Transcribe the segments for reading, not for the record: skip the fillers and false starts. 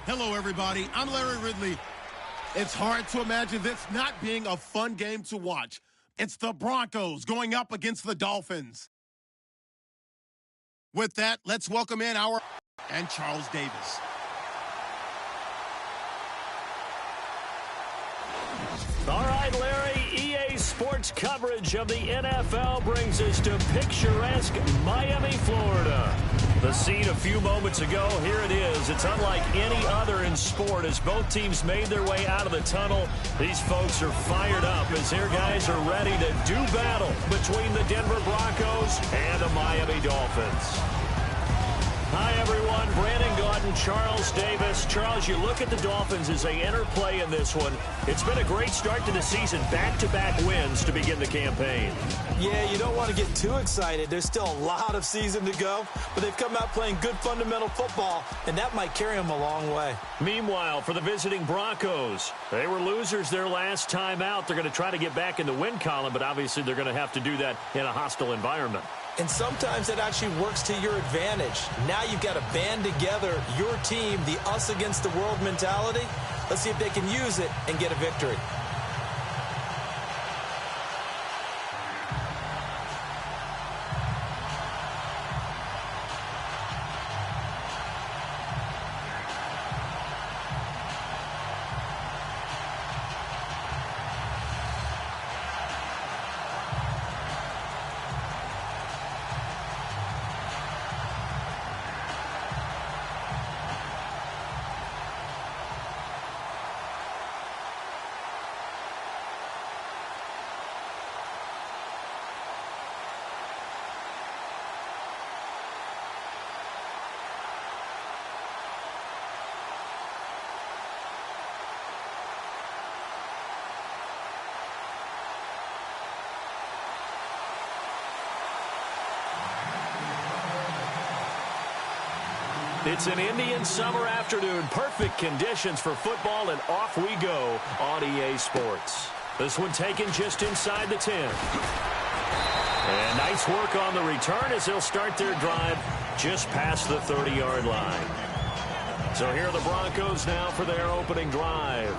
Hello, everybody. I'm Larry Ridley. It's hard to imagine this not being a fun game to watch. It's the Broncos going up against the Dolphins. With that, let's welcome in our and Charles Davis. All right, Larry, EA Sports coverage of the NFL brings us to picturesque Miami, Florida. The scene a few moments ago, here it is. It's unlike any other in sport as both teams made their way out of the tunnel. These folks are fired up as their guys are ready to do battle between the Denver Broncos and the Miami Dolphins. Hi, everyone. Brandon Gaudin, Charles Davis. Charles, you look at the Dolphins as they interplay in this one. It's been a great start to the season. Back-to-back wins to begin the campaign. Yeah, you don't want to get too excited. There's still a lot of season to go, but they've come out playing good fundamental football, and that might carry them a long way. Meanwhile, for the visiting Broncos, they were losers their last time out. They're going to try to get back in the win column, but obviously they're going to have to do that in a hostile environment. And sometimes it actually works to your advantage. Now you've got to band together your team, the us against the world mentality. Let's see if they can use it and get a victory. It's an Indian summer afternoon. Perfect conditions for football, and off we go on EA Sports. This one taken just inside the 10. And nice work on the return as they'll start their drive just past the 30-yard line. So here are the Broncos now for their opening drive.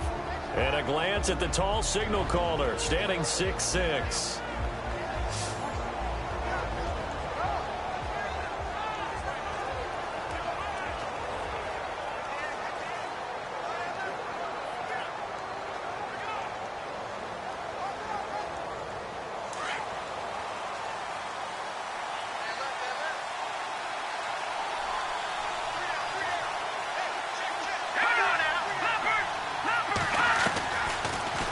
And a glance at the tall signal caller, standing 6'6".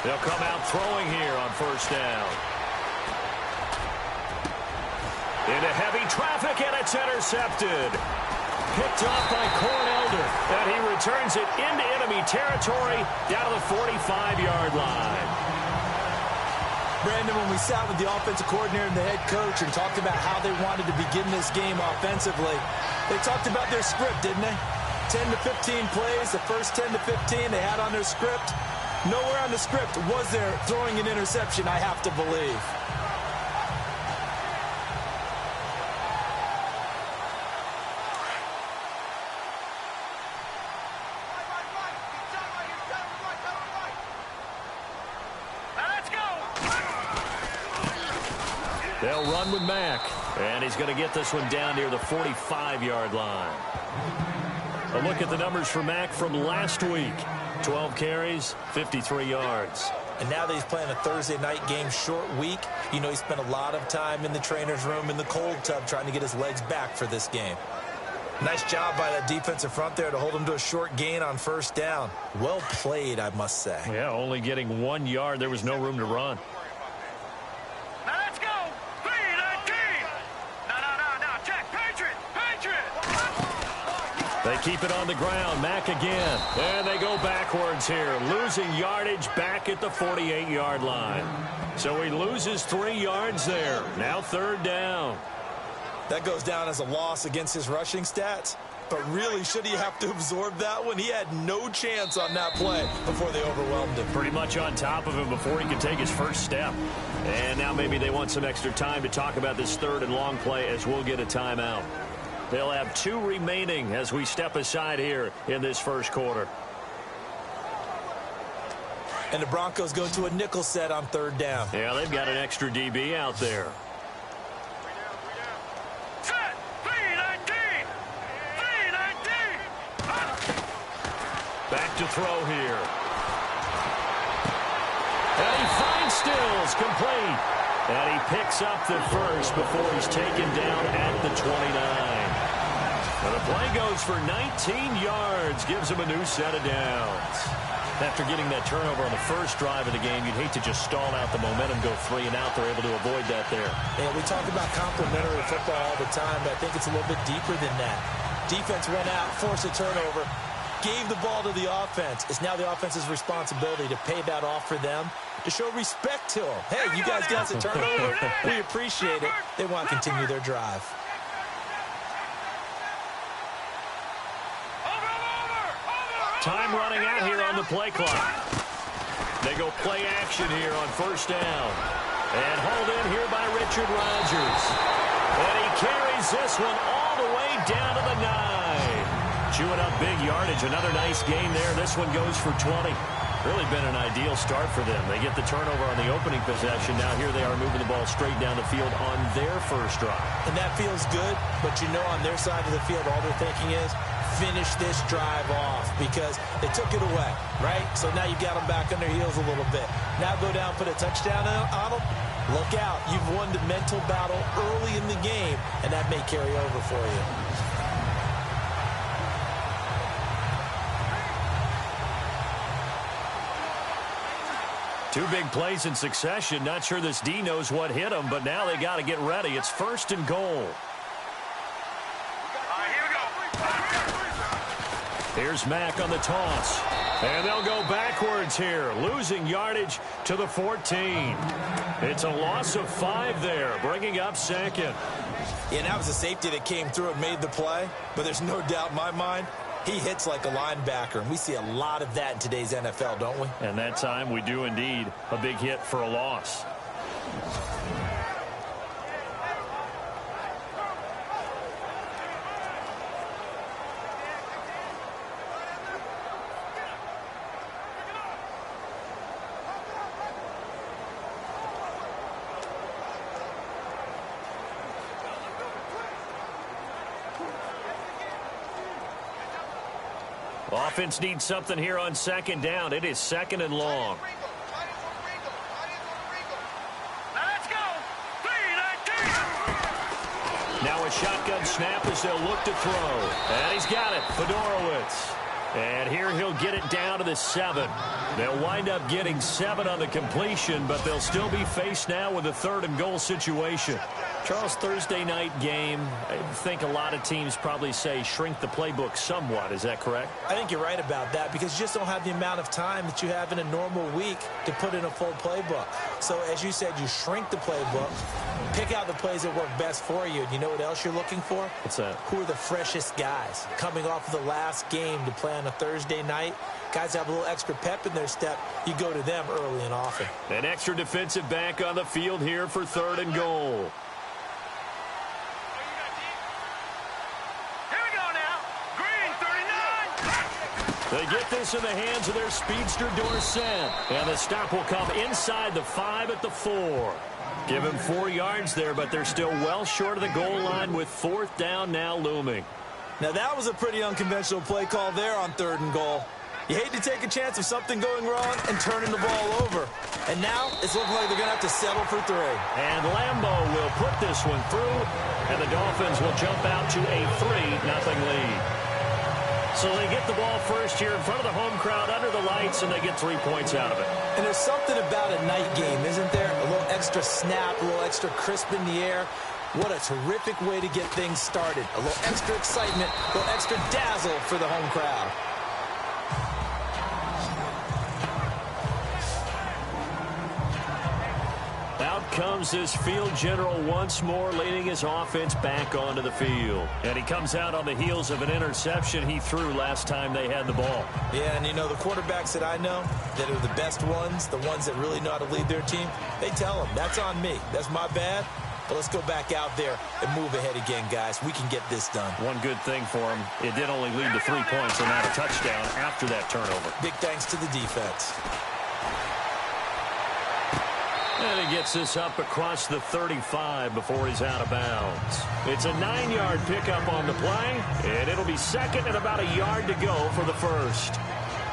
They'll come out throwing here on first down. Into heavy traffic, and it's intercepted. Picked off by Cornelder, and he returns it into enemy territory down to the 45-yard line. Brandon, when we sat with the offensive coordinator and the head coach and talked about how they wanted to begin this game offensively, they talked about their script, didn't they? 10 to 15 plays, the first 10 to 15 they had on their script. Nowhere on the script was there throwing an interception, I have to believe. Let's go! They'll run with Mack, and he's going to get this one down near the 45-yard line. A look at the numbers for Mack from last week. 12 carries, 53 yards. And now that he's playing a Thursday night game, short week, you know he spent a lot of time in the trainer's room in the cold tub trying to get his legs back for this game. Nice job by that defensive front there to hold him to a short gain on first down. Well played, I must say. Yeah, only getting 1 yard. There was no room to run. Now let's go. No, check. Patriot. They keep it on the ground. Mack again. And they go backwards here, losing yardage back at the 48-yard line. So he loses 3 yards there. Now third down. That goes down as a loss against his rushing stats. But really, should he have to absorb that one? He had no chance on that play before they overwhelmed him. Pretty much on top of him before he could take his first step. And now maybe they want some extra time to talk about this third and long play as we'll get a timeout. They'll have 2 remaining as we step aside here in this first quarter. And the Broncos go to a nickel set on 3rd down. Yeah, they've got an extra DB out there. Set. V19. Back to throw here. And he finds Stills, complete. And he picks up the first before he's taken down at the 29. And the play goes for 19 yards, gives him a new set of downs. After getting that turnover on the first drive of the game, you'd hate to just stall out the momentum, go 3 and out. They're able to avoid that there. And we talk about complementary football all the time, but I think it's a little bit deeper than that. Defense went out, forced a turnover, gave the ball to the offense. It's now the offense's responsibility to pay that off for them, to show respect to them. Hey, you guys got us a turnover. We appreciate it. They want to continue their drive. Time running out here on the play clock. They go play action here on 1st down. And hauled in here by Richard Rodgers. And he carries this one all the way down to the 9. Chewing up big yardage. Another nice gain there. This one goes for 20. Really been an ideal start for them. They get the turnover on the opening possession. Now here they are moving the ball straight down the field on their first drive. And that feels good, but you know on their side of the field all they're thinking is finish this drive off because they took it away, right? So now you've got them back on their heels a little bit. Now go down, put a touchdown on them. Look out. You've won the mental battle early in the game, and that may carry over for you. Two big plays in succession. Not sure this D knows what hit him, but now they got to get ready. It's 1st and goal. Here's Mack on the toss. And they'll go backwards here, losing yardage to the 14. It's a loss of 5 there, bringing up 2nd. Yeah, that was a safety that came through and made the play, but there's no doubt in my mind he hits like a linebacker, and we see a lot of that in today's NFL, don't we? And that time we do indeed a big hit for a loss. Offense needs something here on 2nd down. It is 2nd and long. Let's go. 3-19. Now a shotgun snap as they'll look to throw. And he's got it. Fedorowicz. And here he'll get it down to the 7. They'll wind up getting 7 on the completion, but they'll still be faced now with a 3rd and goal situation. Charles, Thursday night game, I think a lot of teams probably say shrink the playbook somewhat. Is that correct? I think you're right about that because you just don't have the amount of time that you have in a normal week to put in a full playbook. So as you said, you shrink the playbook, pick out the plays that work best for you. And you know what else you're looking for? What's that? Who are the freshest guys coming off of the last game to play on a Thursday night? Guys have a little extra pep in their step. You go to them early and often. An extra defensive back on the field here for 3rd and goal. They get this in the hands of their speedster, Dorsett. And the stop will come inside the 5 at the 4. Give him 4 yards there, but they're still well short of the goal line with 4th down now looming. Now that was a pretty unconventional play call there on 3rd and goal. You hate to take a chance of something going wrong and turning the ball over. And now it's looking like they're going to have to settle for 3. And Lambeau will put this one through, and the Dolphins will jump out to a 3-0 lead. So they get the ball first here in front of the home crowd under the lights, and they get 3 points out of it. And there's something about a night game, isn't there? A little extra snap, a little extra crisp in the air. What a terrific way to get things started. A little extra excitement, a little extra dazzle for the home crowd. Out comes this field general once more, leading his offense back onto the field. And he comes out on the heels of an interception he threw last time they had the ball. Yeah, and you know, the quarterbacks that I know that are the best ones, the ones that really know how to lead their team, they tell them, that's on me. That's my bad. But let's go back out there and move ahead again, guys. We can get this done. One good thing for him, it did only lead to 3 points and not a touchdown after that turnover. Big thanks to the defense. And he gets this up across the 35 before he's out of bounds. It's a 9-yard pickup on the play, and it'll be second and about a yard to go for the first.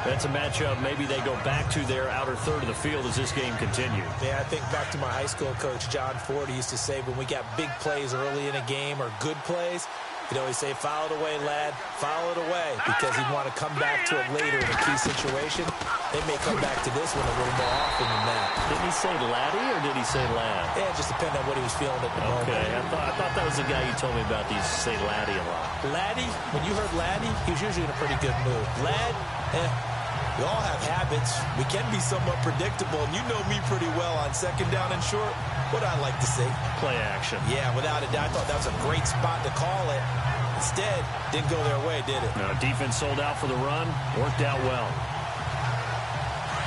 That's a matchup maybe they go back to their outer third of the field as this game continues. Yeah, I think back to my high school coach, John Ford. He used to say when we got big plays early in a game or good plays, he'd always say, foul it away, lad, foul it away, because he'd want to come back to it later in a key situation. They may come back to this one a little more often than that. Didn't he say laddie or did he say lad? Yeah, it just depended on what he was feeling at the moment. Okay, I thought that was the guy you told me about. He used to say laddie a lot. Laddie, when you heard laddie, he was usually in a pretty good mood. Lad, we all have habits. We can be somewhat predictable, and you know me pretty well on second down and short. What I like to say? Play action. Yeah, without a doubt. I thought that was a great spot to call it. Instead, didn't go their way, did it? No, defense sold out for the run. Worked out well.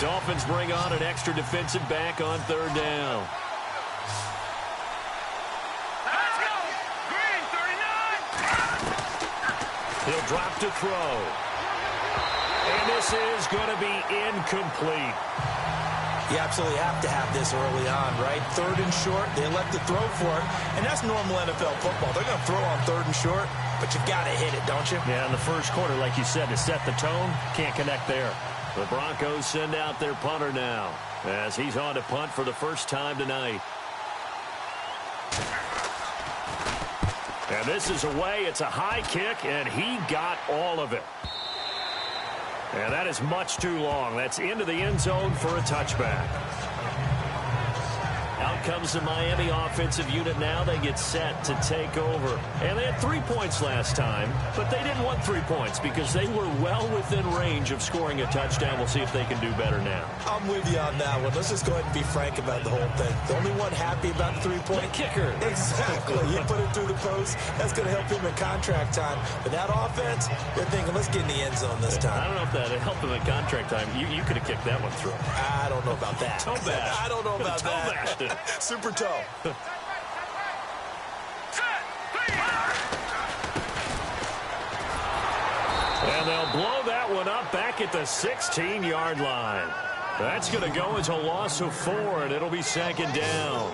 Dolphins bring on an extra defensive back on third down. Let's go! Green, 39! He'll drop to throw. And this is going to be incomplete. You absolutely have to have this early on, right? Third and short, they elect to throw for it. And that's normal NFL football. They're going to throw on third and short, but you got to hit it, don't you? Yeah, in the first quarter, like you said, to set the tone, can't connect there. The Broncos send out their punter now as he's on to punt for the first time tonight. And this is away. It's a high kick, and he got all of it. And that is much too long. That's into the end zone for a touchback. Out comes the Miami offensive unit now. They get set to take over. And they had 3 points last time, but they didn't want 3 points because they were well within range of scoring a touchdown. We'll see if they can do better now. I'm with you on that one. Let's just go ahead and be frank about the whole thing. The only one happy about the 3-point kicker. Exactly. You put it through the post. That's going to help him in contract time. But that offense, they're thinking, let's get in the end zone this time. I don't know if that helped him in contract time. You could have kicked that one through. I don't know about that. Toe bash. I don't know about Toe that. bashed it. Super toe. And they'll blow that one up back at the 16-yard line. That's going to go as a loss of 4, and it'll be second down.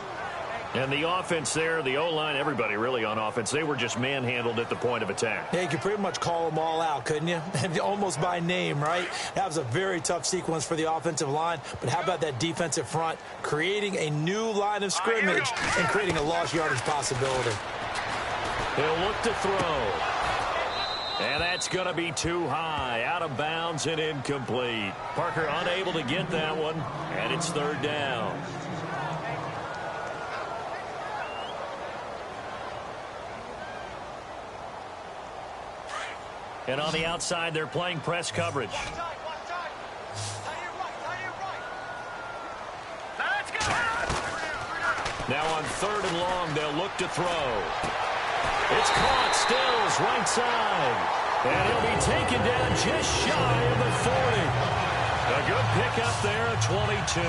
And the offense there, the O-line, everybody really on offense, they were just manhandled at the point of attack. Yeah, you could pretty much call them all out, couldn't you? Almost by name, right? That was a very tough sequence for the offensive line. But how about that defensive front creating a new line of scrimmage and creating a lost yardage possibility? He'll look to throw. And that's going to be too high, out of bounds and incomplete. Parker unable to get that one, and it's third down. And on the outside, they're playing press coverage. Now on third and long, they'll look to throw. It's caught, Stills, right side. And he'll be taken down just shy of the 40. A good pickup there at 22.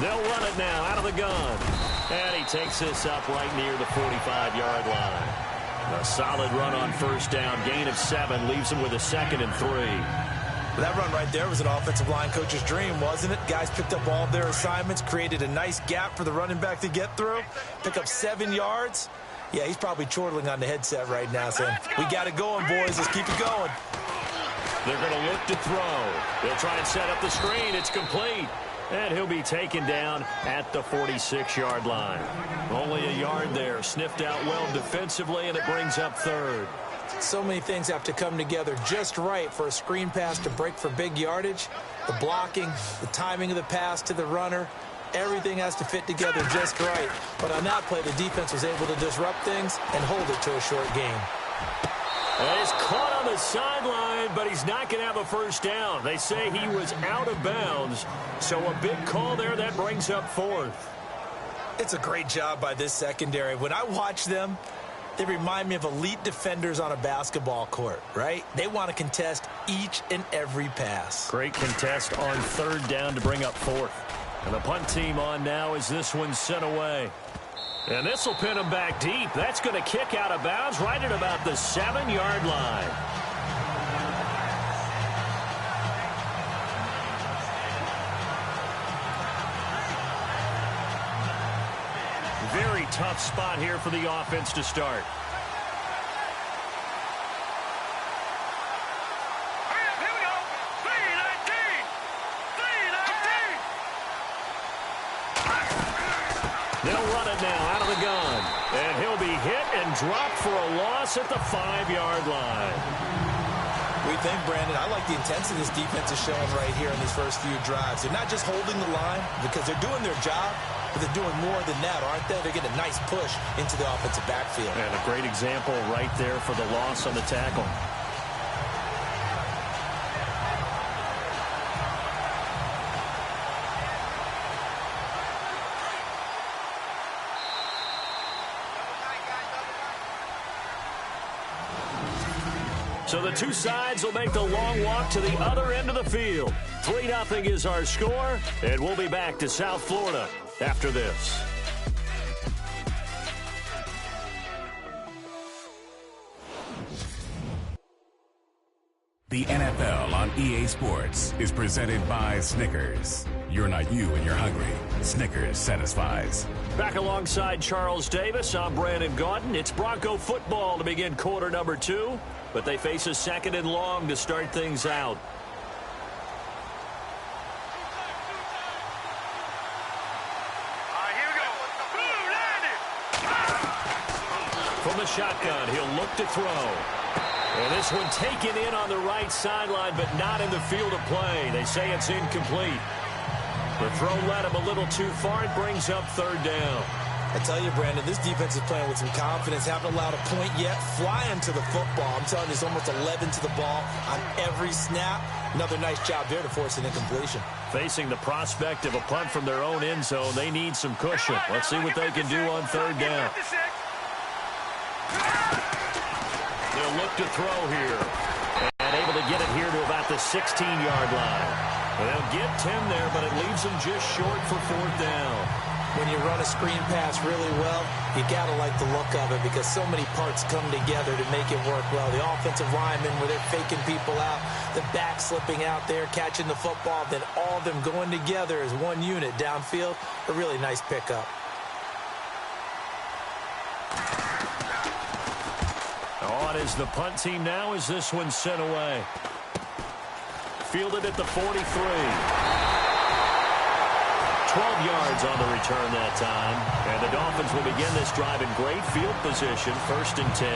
They'll run it now out of the gun. And he takes this up right near the 45-yard line. A solid run on first down. Gain of 7 leaves him with a 2nd and 3. That run right there was an offensive line coach's dream, wasn't it? Guys picked up all of their assignments, created a nice gap for the running back to get through, pick up 7 yards. Yeah, he's probably chortling on the headset right now saying, we got it going, boys. Let's keep it going. They're going to look to throw. They'll try and set up the screen. It's complete. And he'll be taken down at the 46-yard line. Only a yard there. Sniffed out well defensively, and it brings up third. So many things have to come together just right for a screen pass to break for big yardage. The blocking, the timing of the pass to the runner, Everything has to fit together just right. But on that play, the defense was able to disrupt things and hold it to a short game. And he's caught on the sideline, but he's not going to have a first down. They say he was out of bounds, so a big call there that brings up fourth. It's a great job by this secondary. When I watch them, they remind me of elite defenders on a basketball court, right? They want to contest each and every pass. Great contest on third down to bring up fourth. And the punt team on now as this one's sent away. And this will pin him back deep. That's going to kick out of bounds right at about the 7-yard line. Very tough spot here for the offense to start. They'll run it now out of the gun. And he'll be hit and dropped for a loss at the 5-yard line. We think, Brandon, I like the intensity this defense is showing right here in these first few drives. They're not just holding the line because they're doing their job, but they're doing more than that, aren't they? They're getting a nice push into the offensive backfield. And a great example right there for the loss on the tackle. So the two sides will make the long walk to the other end of the field. 3-0 is our score, and we'll be back to South Florida after this. The NFL on EA Sports is presented by Snickers. You're not you when you're hungry. Snickers satisfies. Back alongside Charles Davis, I'm Brandon Gaudin. It's Bronco football to begin quarter number 2, but they face a 2nd and long to start things out. Here we go. From the shotgun, he'll look to throw. And this one taken in on the right sideline, but not in the field of play. They say it's incomplete. The throw led him a little too far. It brings up 3rd down. I tell you, Brandon, this defense is playing with some confidence. Haven't allowed a point yet. Flying to the football. I'm telling you, it's almost 11 to the ball on every snap. Another nice job there to force an incompletion. Facing the prospect of a punt from their own end zone, they need some cushion. Let's see what they can do on 3rd down. They'll look to throw here. And able to get it here to about the 16-yard line. They'll get 10 there, but it leaves them just short for 4th down. When you run a screen pass really well, you got to like the look of it because so many parts come together to make it work well. The offensive linemen, where they're faking people out, the back slipping out there, catching the football, then all of them going together as one unit downfield. A really nice pickup. On is the punt team now as this one's sent away. Fielded at the 43. 12 yards on the return that time. And the Dolphins will begin this drive in great field position, 1st and 10.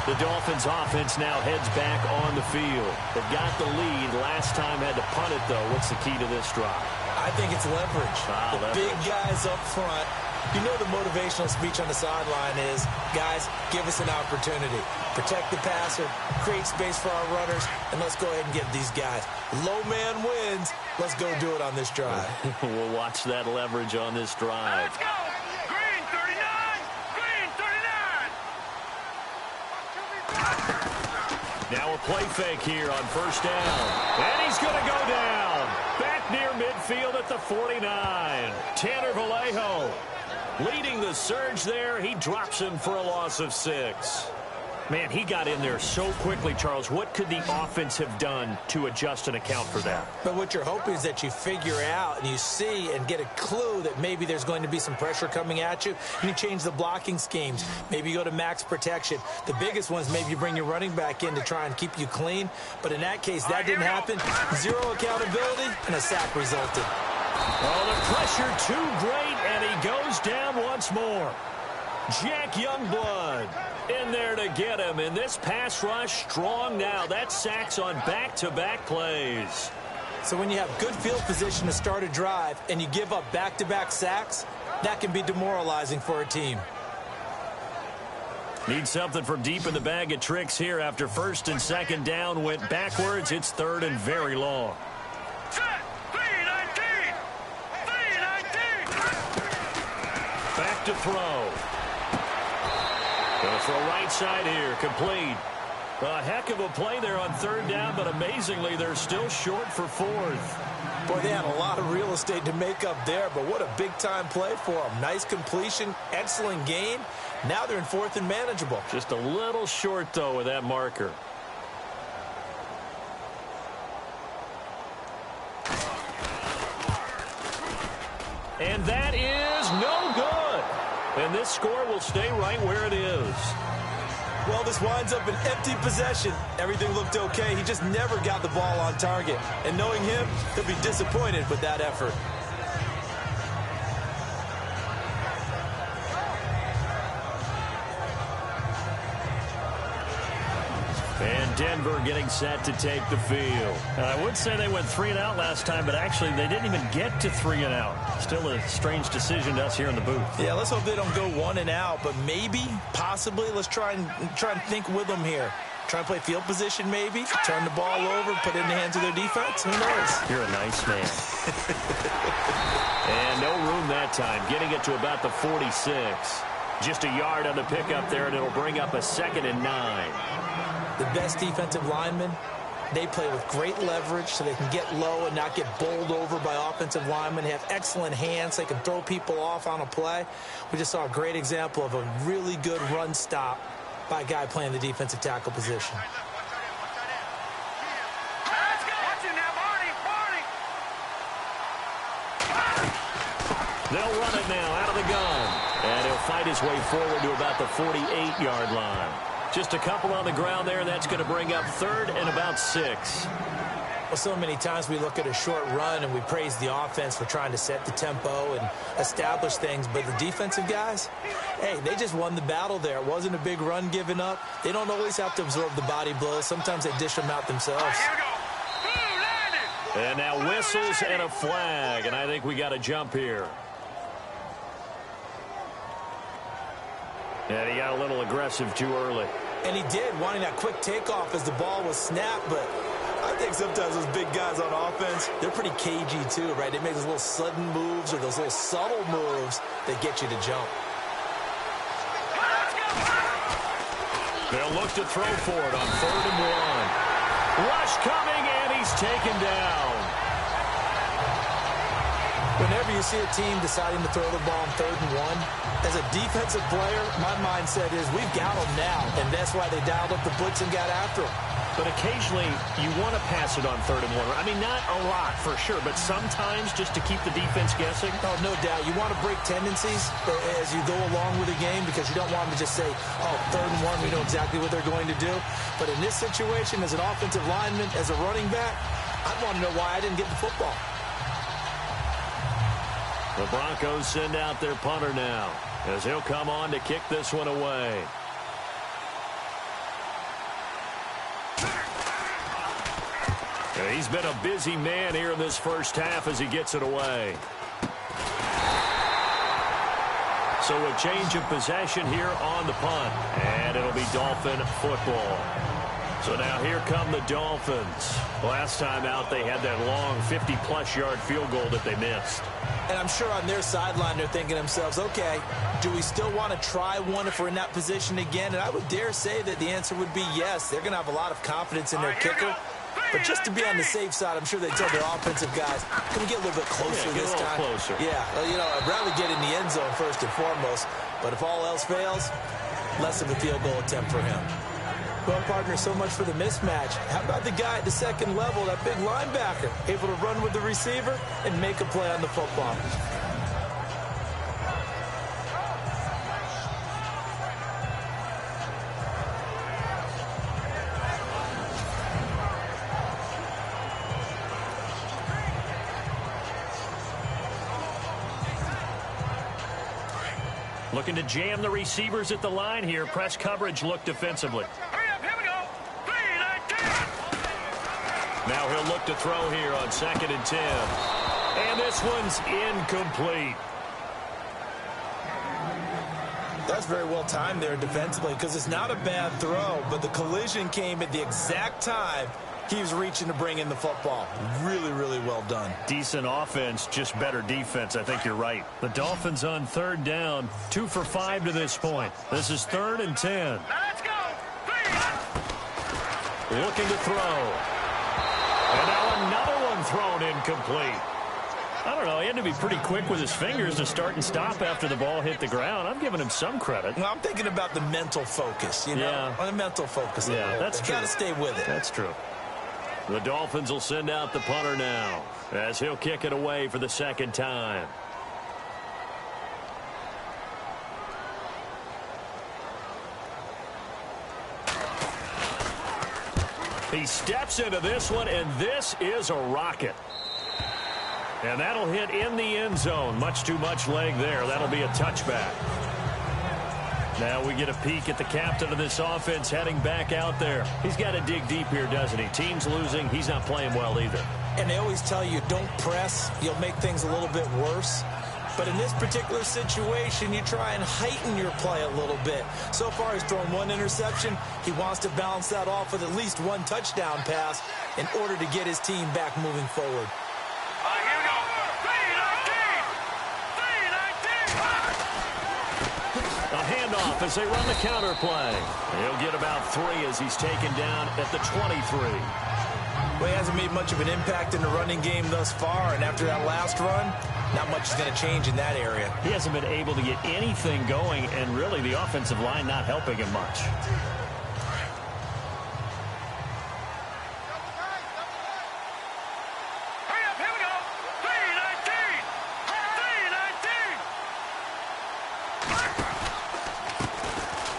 The Dolphins offense now heads back on the field. They've got the lead. Last time had to punt it, though. What's the key to this drive? I think it's leverage. Leverage. Big guys up front. You know the motivational speech on the sideline is, guys, give us an opportunity. Protect the passer, create space for our runners, and let's go ahead and get these guys. Low man wins. Let's go do it on this drive. We'll watch that leverage on this drive. Let's go. Green 39. Green 39. Now a play fake here on 1st down. And he's going to go down. Back near midfield at the 49. Tanner Vallejo leading the surge there. He drops him for a loss of 6. Man, he got in there so quickly, Charles. What could the offense have done to adjust and account for that? But what you're hoping is that you figure out and you see and get a clue that maybe there's going to be some pressure coming at you. And you change the blocking schemes. Maybe you go to max protection. The biggest ones, maybe you bring your running back in to try and keep you clean. But in that case, that didn't happen. 0 accountability, and a sack resulted. Oh, the pressure too great, and he goes down once more. Jack Youngblood in there to get him, and this pass rush strong now. That sacks on back-to-back plays. So when you have good field position to start a drive and you give up back-to-back sacks, that can be demoralizing for a team. Need something from deep in the bag of tricks here after first and second down went backwards. It's third and very long. Set. 3-19. 3-19. Back to throw. Gonna throw right side here. Complete. A heck of a play there on third down, but amazingly, they're still short for fourth. Boy, they had a lot of real estate to make up there, but what a big-time play for them. Nice completion, excellent gain. Now they're in fourth and manageable. Just a little short, though, with that marker. And that is no good. And this score will stay right where it is. Well, this winds up an empty possession. Everything looked okay. He just never got the ball on target. And knowing him, he'll be disappointed with that effort. And Denver getting set to take the field. I would say they went 3 and out last time, but actually they didn't even get to 3 and out. Still a strange decision to us here in the booth. Yeah, let's hope they don't go 1 and out, but maybe, possibly, let's try and think with them here. Try and play field position maybe, turn the ball over, put it in the hands of their defense. Who knows? You're a nice man. And no room that time, getting it to about the 46. Just a yard on the pickup there, and it'll bring up a 2nd and 9. The best defensive linemen, they play with great leverage so they can get low and not get bowled over by offensive linemen. They have excellent hands. They can throw people off on a play. We just saw a great example of a really good run stop by a guy playing the defensive tackle position. They'll run it now out of the gun. And he'll fight his way forward to about the 48-yard line. Just a couple on the ground there, and that's going to bring up 3rd and about 6. Well, so many times we look at a short run and we praise the offense for trying to set the tempo and establish things, but the defensive guys, hey, they just won the battle there. It wasn't a big run given up. They don't always have to absorb the body blows. Sometimes they dish them out themselves. And now whistles and a flag, and I think we got a jump here. And he got a little aggressive too early. And he did, wanting that quick takeoff as the ball was snapped, but I think sometimes those big guys on offense, they're pretty cagey too, right? They make those little sudden moves or those little subtle moves that get you to jump. They'll look to throw for it on 3rd and 1. Rush coming, and he's taken down. Whenever you see a team deciding to throw the ball on 3rd and 1, as a defensive player, my mindset is we've got them now, and that's why they dialed up the blitz and got after them. But occasionally, you want to pass it on 3rd and 1. I mean, not a lot for sure, but sometimes just to keep the defense guessing. Oh, no doubt. You want to break tendencies as you go along with the game because you don't want them to just say, oh, 3rd and 1, we know exactly what they're going to do. But in this situation, as an offensive lineman, as a running back, I'd want to know why I didn't get the football. The Broncos send out their punter now as he'll come on to kick this one away. He's been a busy man here in this first half as he gets it away. So a change of possession here on the punt, and it'll be Dolphin football. So now here come the Dolphins. Last time out, they had that long 50-plus yard field goal that they missed. And I'm sure on their sideline they're thinking to themselves, okay, do we still want to try one if we're in that position again? And I would dare say that the answer would be yes. They're going to have a lot of confidence in their kicker. But just to be on the safe side, I'm sure they tell their offensive guys, can we get a little bit closer this time? Closer. Yeah, well, you know, I'd rather get in the end zone first and foremost. But if all else fails, less of a field goal attempt for him. Well, partner, so much for the mismatch. How about the guy at the second level, that big linebacker, able to run with the receiver and make a play on the football? Looking to jam the receivers at the line here. Press coverage look defensively. Hurry up, here we go. 3-19. Now he'll look to throw here on 2nd and 10. And this one's incomplete. That's very well timed there defensively because it's not a bad throw, but the collision came at the exact time he was reaching to bring in the football. Really, really well done. Decent offense, just better defense. I think you're right. The Dolphins on 3rd down, 2 for 5 to this point. This is 3rd and 10. Now let's go. Looking to throw. And now another one thrown incomplete. I don't know. He had to be pretty quick with his fingers to start and stop after the ball hit the ground. I'm giving him some credit. Well, I'm thinking about the mental focus, you know? Yeah. On the mental focus. Yeah, that's true. Got to stay with it. That's true. The Dolphins will send out the punter now as he'll kick it away for the 2nd time. He steps into this one, and this is a rocket. And that'll hit in the end zone. Much too much leg there. That'll be a touchback. Now we get a peek at the captain of this offense heading back out there. He's got to dig deep here, doesn't he? Team's losing. He's not playing well either. And they always tell you, don't press. You'll make things a little bit worse. But in this particular situation, you try and heighten your play a little bit. So far, he's thrown 1 interception. He wants to balance that off with at least 1 touchdown pass in order to get his team back moving forward. Here we go. 3-19. A handoff as they run the counter play. He'll get about 3 as he's taken down at the 23. Well, he hasn't made much of an impact in the running game thus far, and after that last run, not much is going to change in that area. He hasn't been able to get anything going, and really the offensive line not helping him much. Hurry up, here we go.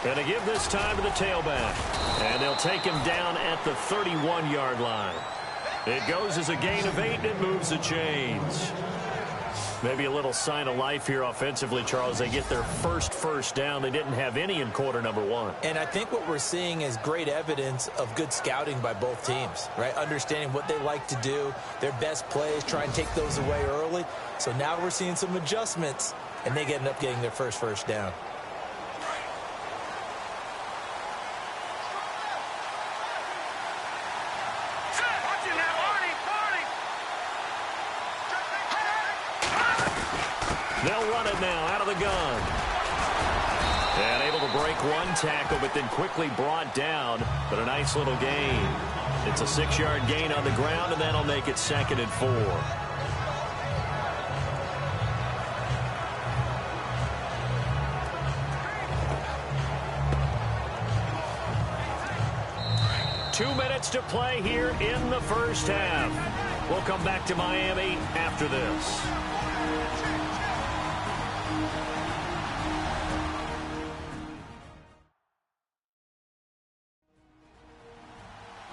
3-19. Going to give this time to the tailback. And they'll take him down at the 31-yard line. It goes as a gain of 8, and it moves the chains. Maybe a little sign of life here offensively, Charles. They get their first down. They didn't have any in quarter number 1. And I think what we're seeing is great evidence of good scouting by both teams, right? Understanding what they like to do, their best plays, try and take those away early. So now we're seeing some adjustments, and they end up getting their first down. They'll run it now out of the gun. And able to break 1 tackle, but then quickly brought down. But a nice little gain. It's a 6-yard gain on the ground, and that'll make it 2nd and 4. Two minutes to play here in the first half. We'll come back to Miami after this.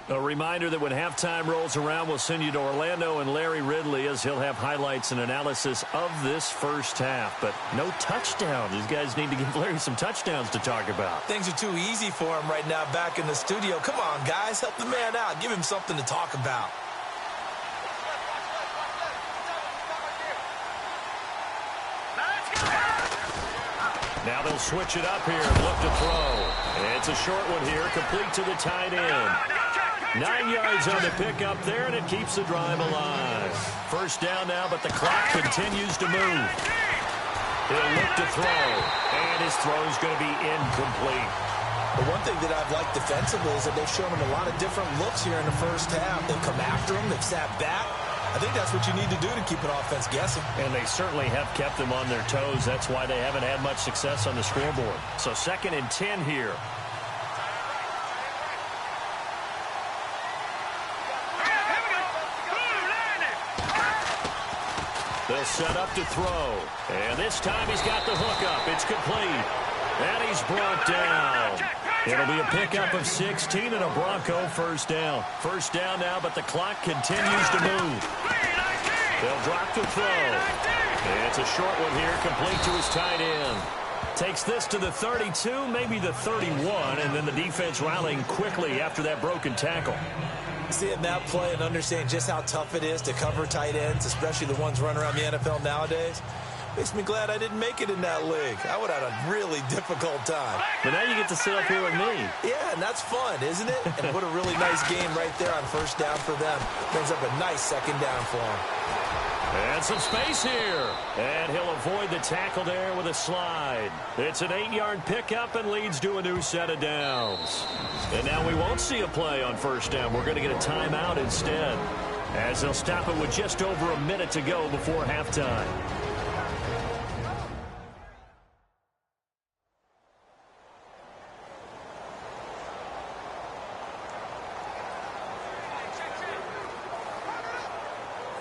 A reminder that when halftime rolls around, we'll send you to Orlando and Larry Ridley as he'll have highlights and analysis of this first half. But no touchdown. These guys need to give Larry some touchdowns to talk about. Things are too easy for him right now back in the studio. Come on, guys. Help the man out. Give him something to talk about. Now they'll switch it up here and look to throw. It's a short one here, complete to the tight end. 9 yards on the pickup there, and it keeps the drive alive. First down now, but the clock continues to move. He'll look to throw, and his throw is going to be incomplete. The one thing that I've liked defensively is that they've shown him a lot of different looks here in the first half. They've come after him. They've sat back. I think that's what you need to do to keep an offense guessing. And they certainly have kept them on their toes. That's why they haven't had much success on the scoreboard. So 2nd and 10 here. They'll set up to throw. And this time he's got the hook up. It's complete. And he's brought down. It'll be a pickup of 16 and a Bronco first down. First down now, but the clock continues to move. They'll drop to throw. And it's a short one here, complete to his tight end. Takes this to the 32, maybe the 31, and then the defense rallying quickly after that broken tackle. Seeing that play and understanding just how tough it is to cover tight ends, especially the ones running around the NFL nowadays, makes me glad I didn't make it in that league. I would have had a really difficult time. But now you get to sit up here with me. Yeah, and that's fun, isn't it? And what a really nice game right there on first down for them. Brings up a nice second down for them. And some space here. And he'll avoid the tackle there with a slide. It's an 8-yard pickup and leads to a new set of downs. And now we won't see a play on first down. We're going to get a timeout instead, as they'll stop it with just over a minute to go before halftime.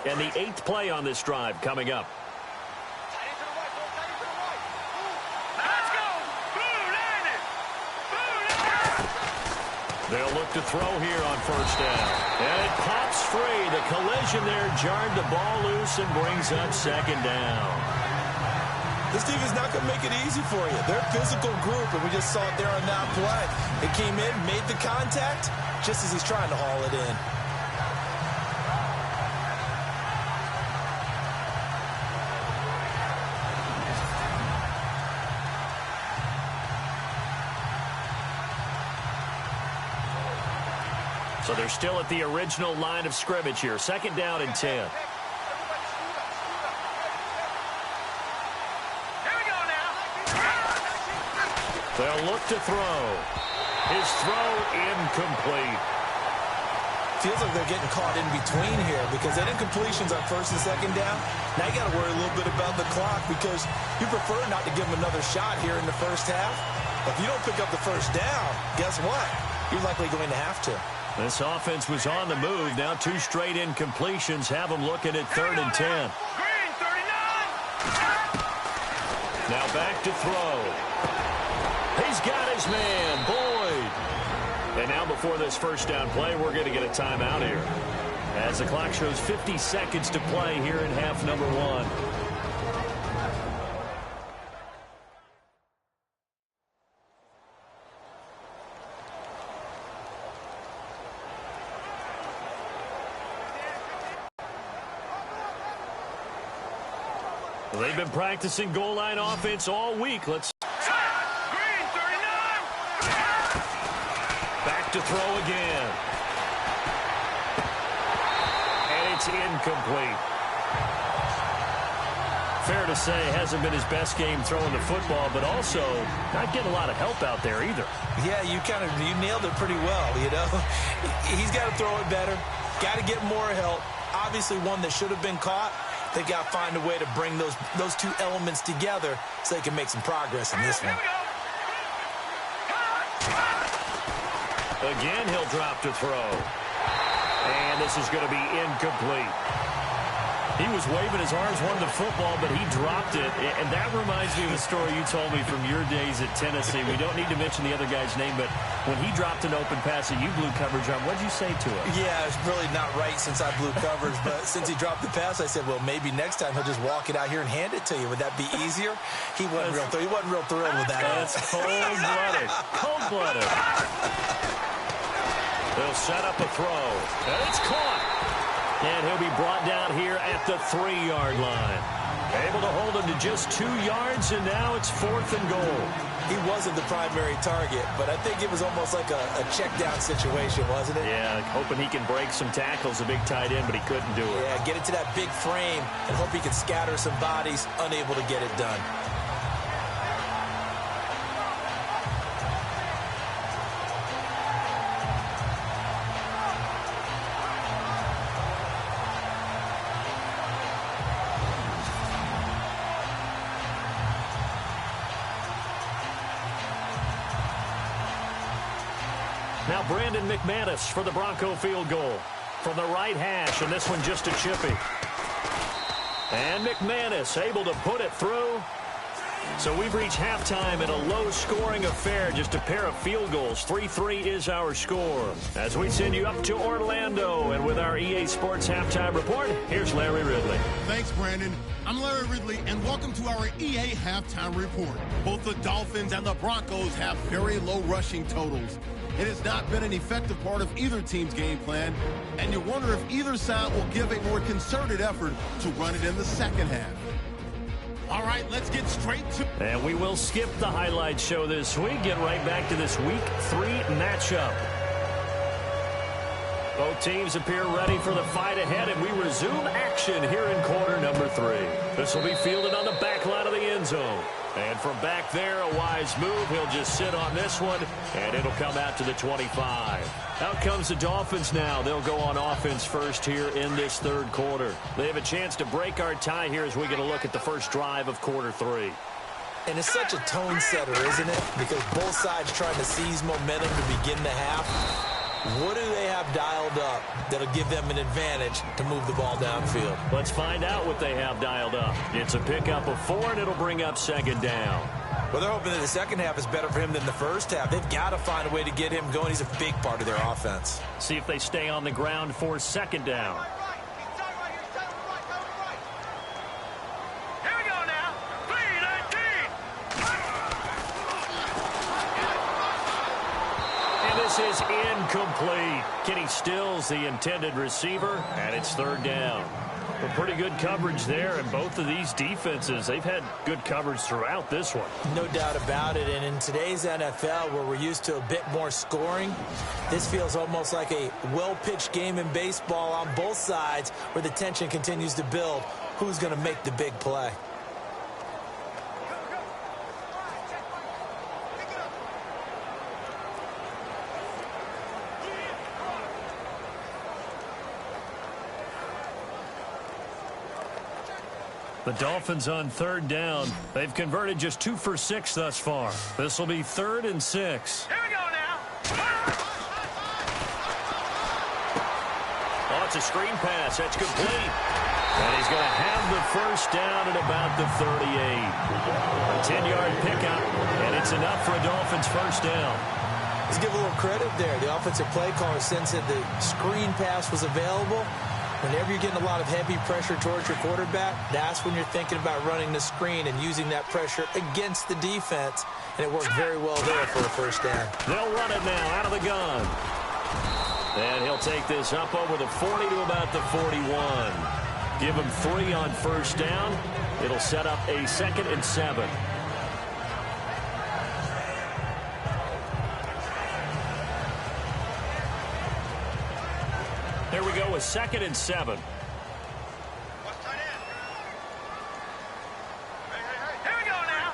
And the 8th play on this drive coming up. Let's go! They'll look to throw here on first down. And it pops free. The collision there jarred the ball loose and brings up second down. This team is not going to make it easy for you. They're a physical group, and we just saw it there on that play. It came in, made the contact, just as he's trying to haul it in. So they're still at the original line of scrimmage here. Second down and 10. Here we go now. They'll look to throw. His throw incomplete. Feels like they're getting caught in between here because that incompletion's on first and second down. Now you got to worry a little bit about the clock because you prefer not to give them another shot here in the first half. If you don't pick up the first down, guess what? You're likely going to have to. This offense was on the move. Now 2 straight incompletions have them looking at 3rd and 10. Green, 39. Now back to throw. He's got his man, Boyd. And now before this first down play, we're going to get a timeout here, as the clock shows 50 seconds to play here in half number 1. They've been practicing goal line offense all week. Let's Green, 39. back to throw again. And it's incomplete. Fair to say, hasn't been his best game throwing the football, but also not getting a lot of help out there either. Yeah, you nailed it pretty well, you know. He's got to throw it better. Got to get more help. Obviously one that should have been caught. They got to find a way to bring those 2 elements together so they can make some progress in this one. Again, he'll drop to throw. And this is going to be incomplete. He was waving his arms, wanting the football, but he dropped it. And that reminds me of a story you told me from your days at Tennessee. We don't need to mention the other guy's name, but when he dropped an open pass and you blew coverage on, what did you say to him? Yeah, it's really not right since I blew coverage, but since he dropped the pass, I said, well, maybe next time he'll just walk it out here and hand it to you. Would that be easier? He wasn't real thrilled with that. That's cold-blooded. Cold-blooded. They'll set up a throw. And it's caught. And he'll be brought down here at the 3-yard line. Able to hold him to just 2 yards, and now it's 4th and goal. He wasn't the primary target, but I think it was almost like a check-down situation, wasn't it? Yeah, hoping he can break some tackles, a big tight end, but he couldn't do it. Yeah, get it to that big frame and hope he can scatter some bodies, unable to get it done. Now Brandon McManus for the Bronco field goal from the right hash, and this one just a chippy. And McManus able to put it through. So we've reached halftime in a low-scoring affair, just a pair of field goals. 3-3 is our score. As we send you up to Orlando, and with our EA Sports Halftime Report, here's Larry Ridley. Thanks, Brandon. I'm Larry Ridley, and welcome to our EA Halftime Report. Both the Dolphins and the Broncos have very low rushing totals. It has not been an effective part of either team's game plan, and you wonder if either side will give a more concerted effort to run it in the second half. All right, let's get straight to... And we will skip the highlight show this week. Get right back to this Week 3 matchup. Both teams appear ready for the fight ahead, and we resume action here in quarter number 3. This will be fielded on the back line of the end zone. And from back there, a wise move. He'll just sit on this one, and it'll come out to the 25. Out comes the Dolphins now. They'll go on offense first here in this third quarter. They have a chance to break our tie here as we get a look at the first drive of quarter 3. And it's such a tone setter, isn't it? Because both sides trying to seize momentum to begin the half. What do they have dialed up that'll give them an advantage to move the ball downfield? Let's find out what they have dialed up. It's a pickup of 4, and it'll bring up second down. Well, they're hoping that the second half is better for him than the first half. They've got to find a way to get him going. He's a big part of their offense. See if they stay on the ground for second down. Here we go now. 3-19. And this is incomplete. Kenny Stills, the intended receiver, and it's third down. Well, pretty good coverage there, and both of these defenses, they've had good coverage throughout this one. No doubt about it, and in today's NFL, where we're used to a bit more scoring, this feels almost like a well-pitched game in baseball on both sides where the tension continues to build. Who's going to make the big play? The Dolphins on third down. They've converted just 2 for 6 thus far. This will be 3rd and 6. Here we go now. Oh, it's a screen pass. That's complete. And he's going to have the first down at about the 38. A 10-yard pickup, and it's enough for a Dolphins first down. Let's give a little credit there. The offensive play caller said the screen pass was available. Whenever you're getting a lot of heavy pressure towards your quarterback, that's when you're thinking about running the screen and using that pressure against the defense. And it worked very well there for a first down. They'll run it now out of the gun. And he'll take this up over the 40 to about the 41. Give him 3 on first down. It'll set up a 2nd and 7. Here we go with 2nd and 7. Here we go now.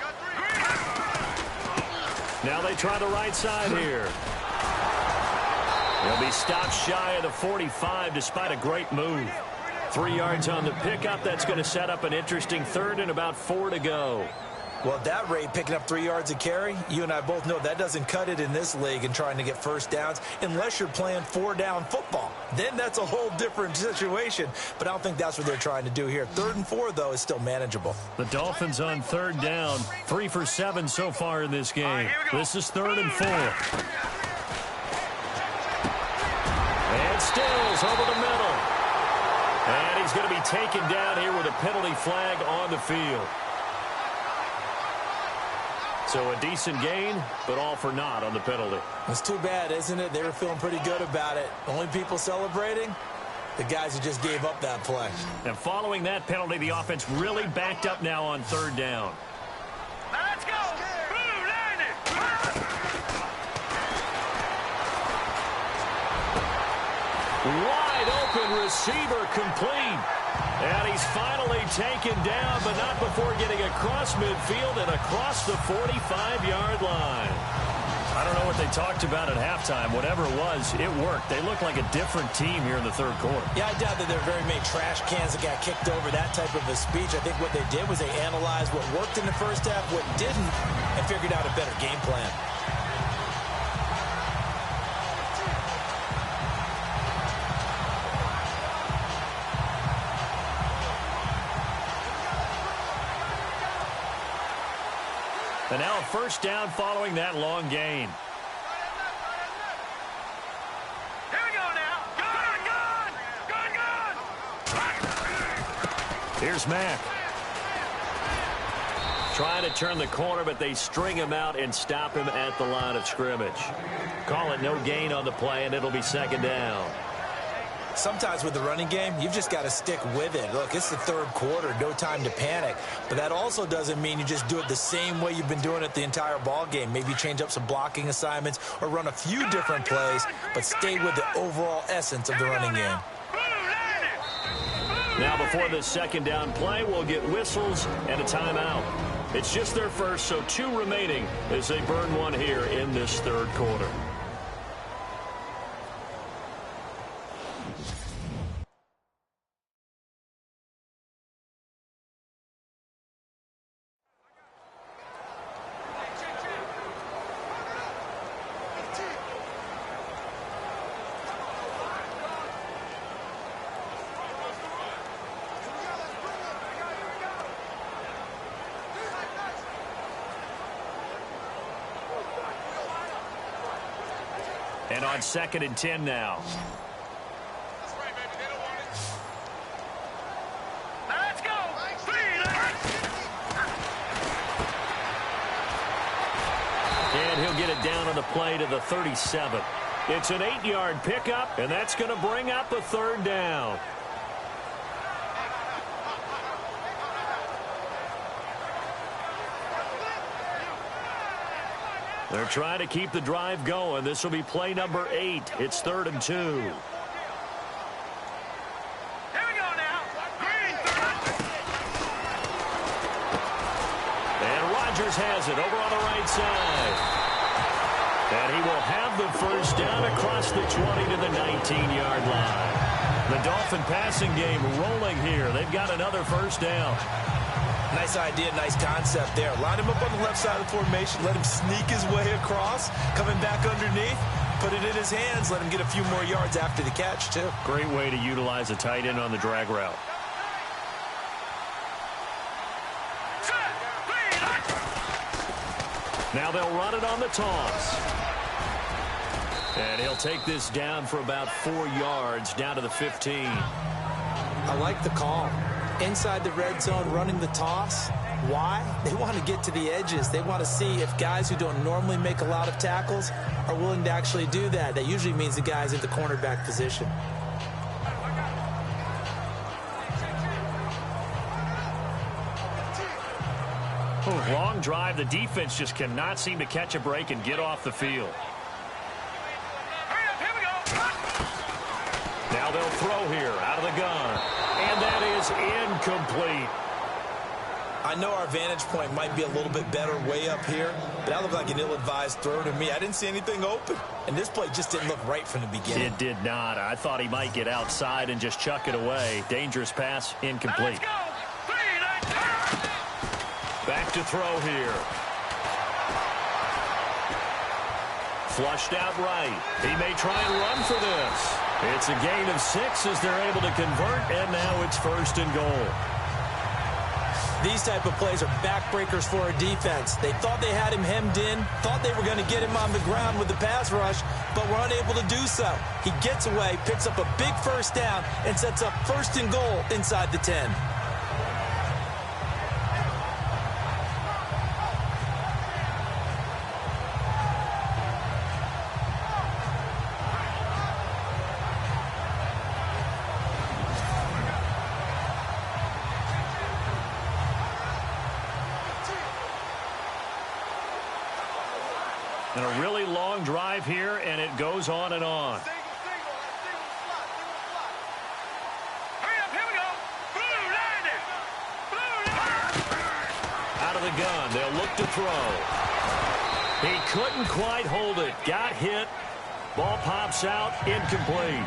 Now they try the right side here. He'll be stopped shy of the 45 despite a great move. 3 yards on the pickup. That's going to set up an interesting 3rd and about 4 to go. Well, at that rate, picking up 3 yards a carry, you and I both know that doesn't cut it in this league and trying to get first downs unless you're playing 4-down football. Then that's a whole different situation, but I don't think that's what they're trying to do here. 3rd and 4, though, is still manageable. The Dolphins on 3rd down, 3 for 7 so far in this game. This is 3rd and 4. And Stills over the middle. And he's going to be taken down here with a penalty flag on the field. So a decent gain, but all for naught on the penalty. It's too bad, isn't it? They were feeling pretty good about it. Only people celebrating, the guys who just gave up that play. And following that penalty, the offense really backed up now on 3rd down. Let's go. Blue landed. Wide open receiver complete. And he's finally taken down, but not before getting across midfield and across the 45-yard line. I don't know what they talked about at halftime. Whatever it was, it worked. They look like a different team here in the 3rd quarter. Yeah, I doubt that there are very many trash cans that got kicked over, that type of a speech. I think what they did was they analyzed what worked in the first half, what didn't, and figured out a better game plan. And now a first down following that long gain. Here we go now. Gun. Here's Mack. Trying to turn the corner, but they string him out and stop him at the line of scrimmage. Call it no gain on the play, and it'll be second down. Sometimes with the running game, you've just got to stick with it. Look, it's the third quarter, no time to panic. But that also doesn't mean you just do it the same way you've been doing it the entire ball game. Maybe change up some blocking assignments or run a few different plays, but stay with the overall essence of the running game. Now before this second down play, we'll get whistles and a timeout. It's just their first, so 2 remaining as they burn one here in this third quarter. And on 2nd and 10 now. That's right, baby. They don't want it. Now let's go. And he'll get it down on the play to the 37. It's an 8-yard pickup, and that's going to bring up a third down. They're trying to keep the drive going. This will be play number 8. It's 3rd and 2. Here we go now. Green. And Rodgers has it over on the right side. And he will have the first down across the 20 to the 19-yard line. The Dolphin passing game rolling here. They've got another first down. Nice idea, nice concept there. Line him up on the left side of the formation. Let him sneak his way across. Coming back underneath. Put it in his hands. Let him get a few more yards after the catch, too. Great way to utilize a tight end on the drag route. Now they'll run it on the toss. And he'll take this down for about 4 yards, down to the 15. I like the call. Inside the red zone, running the toss. Why? They want to get to the edges. They want to see if guys who don't normally make a lot of tackles are willing to actually do that. That usually means the guys at the cornerback position. Long drive. The defense just cannot seem to catch a break and get off the field. Hurry up, here we go. Now they'll throw here out of the gun. And that is incomplete. I know our vantage point might be a little bit better way up here, but that looked like an ill-advised throw to me. I didn't see anything open, and this play just didn't look right from the beginning. It did not. I thought he might get outside and just chuck it away. Dangerous pass, incomplete. Let's go. Back to throw here. Flushed out right. He may try and run for this. It's a gain of 6 as they're able to convert, and now it's 1st and goal. These type of plays are backbreakers for a defense. They thought they had him hemmed in, thought they were going to get him on the ground with the pass rush, but were unable to do so. He gets away, picks up a big first down, and sets up 1st and goal inside the 10. And a really long drive here, and it goes on and on. Hurry up, here we go. Blue landed. Out of the gun, they'll look to throw. He couldn't quite hold it. Got hit. Ball pops out, incomplete.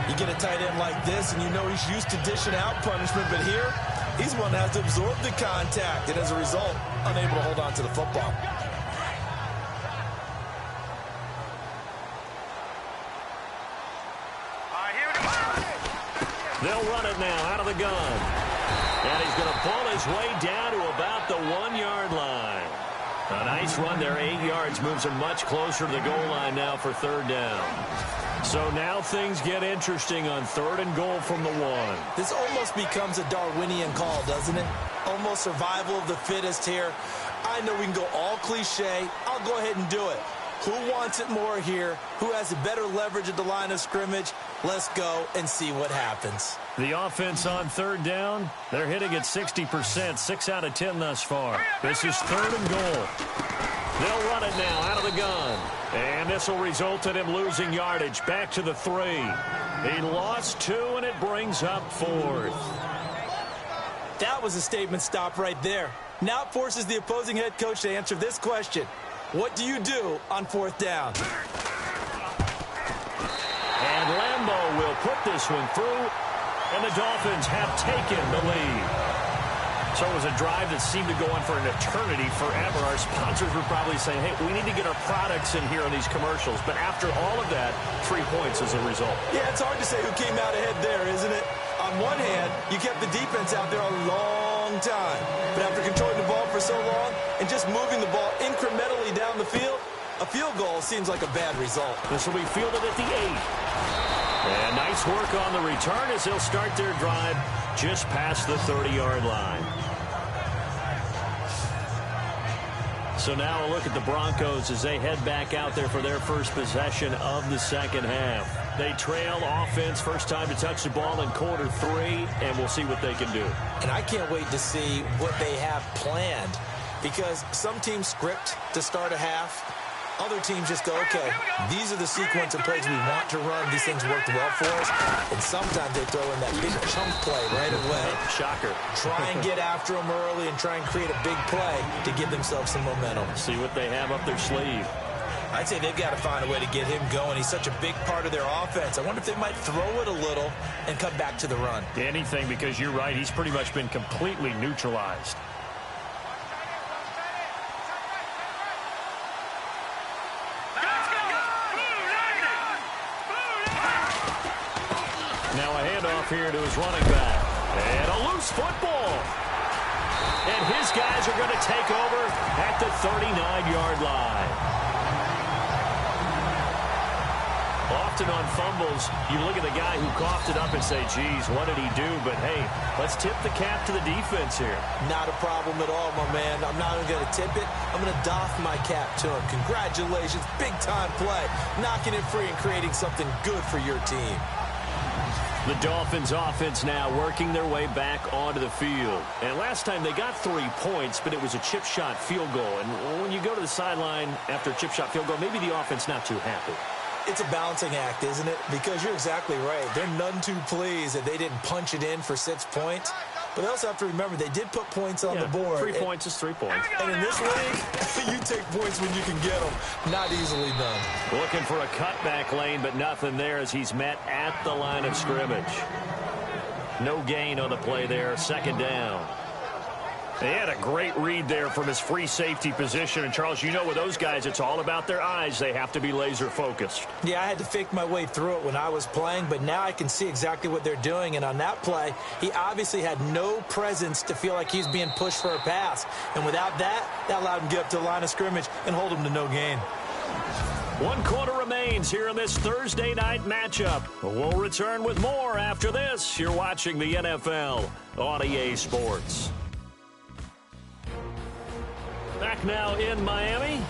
You get a tight end like this, and you know he's used to dishing out punishment, but here, he's one that has to absorb the contact, and as a result, unable to hold on to the football. They'll run it now out of the gun. And he's going to pull his way down to about the 1-yard line. A nice run there, 8 yards, moves him much closer to the goal line now for 3rd down. So now things get interesting on 3rd and goal from the 1. This almost becomes a Darwinian call, doesn't it? Almost survival of the fittest here. I know we can go all cliche. I'll go ahead and do it. Who wants it more here? Who has a better leverage at the line of scrimmage? Let's go and see what happens. The offense on 3rd down, they're hitting at 60%, 6 out of 10 thus far. This is 3rd and goal. They'll run it now out of the gun. And this will result in him losing yardage. Back to the 3. He lost 2, and it brings up 4th. That was a statement stop right there. Now it forces the opposing head coach to answer this question. What do you do on 4th down? And Lambeau will put this one through, and the Dolphins have taken the lead. So it was a drive that seemed to go on for an eternity, forever. Our sponsors were probably saying, hey, we need to get our products in here on these commercials. But after all of that, 3 points as a result. Yeah, it's hard to say who came out ahead there, isn't it? On one hand, you kept the defense out there a long time. But after controlling the ball for so long and just moving the ball incrementally down the field, a field goal seems like a bad result. This will be fielded at the 8. And nice work on the return as they'll start their drive just past the 30-yard line. So now a look at the Broncos as they head back out there for their first possession of the second half. They trail offense, first time to touch the ball in quarter 3, and we'll see what they can do. And I can't wait to see what they have planned, because some teams script to start a half. Other teams just go, okay, these are the sequence of plays we want to run. These things worked well for us. And sometimes they throw in that big chunk play right away. Shocker. Try and get after them early and try and create a big play to give themselves some momentum. See what they have up their sleeve. I'd say they've got to find a way to get him going. He's such a big part of their offense. I wonder if they might throw it a little and cut back to the run. Anything, because you're right. He's pretty much been completely neutralized. Now a handoff here to his running back. And a loose football. And his guys are going to take over at the 39-yard line. Often on fumbles, you look at the guy who coughed it up and say, geez, what did he do? But, hey, let's tip the cap to the defense here. Not a problem at all, my man. I'm not even going to tip it. I'm going to doff my cap to him. Congratulations. Big-time play. Knocking it free and creating something good for your team. The Dolphins offense now working their way back onto the field. And last time they got 3 points, but it was a chip shot field goal. And when you go to the sideline after a chip shot field goal, maybe the offense not too happy. It's a balancing act, isn't it? Because you're exactly right. They're none too pleased that they didn't punch it in for 6 points. But they also have to remember they did put points on the board. 3 points is 3 points. And in this league, you take points when you can get them. Not easily done. Looking for a cutback lane, but nothing there as he's met at the line of scrimmage. No gain on the play there. 2nd down. They had a great read there from his free safety position. And, Charles, you know with those guys, it's all about their eyes. They have to be laser focused. Yeah, I had to fake my way through it when I was playing, but now I can see exactly what they're doing. And on that play, he obviously had no presence to feel like he's being pushed for a pass. And without that, that allowed him to get up to the line of scrimmage and hold him to no gain. 1 quarter remains here in this Thursday night matchup. We'll return with more after this. You're watching the NFL on EA Sports. Back now in Miami.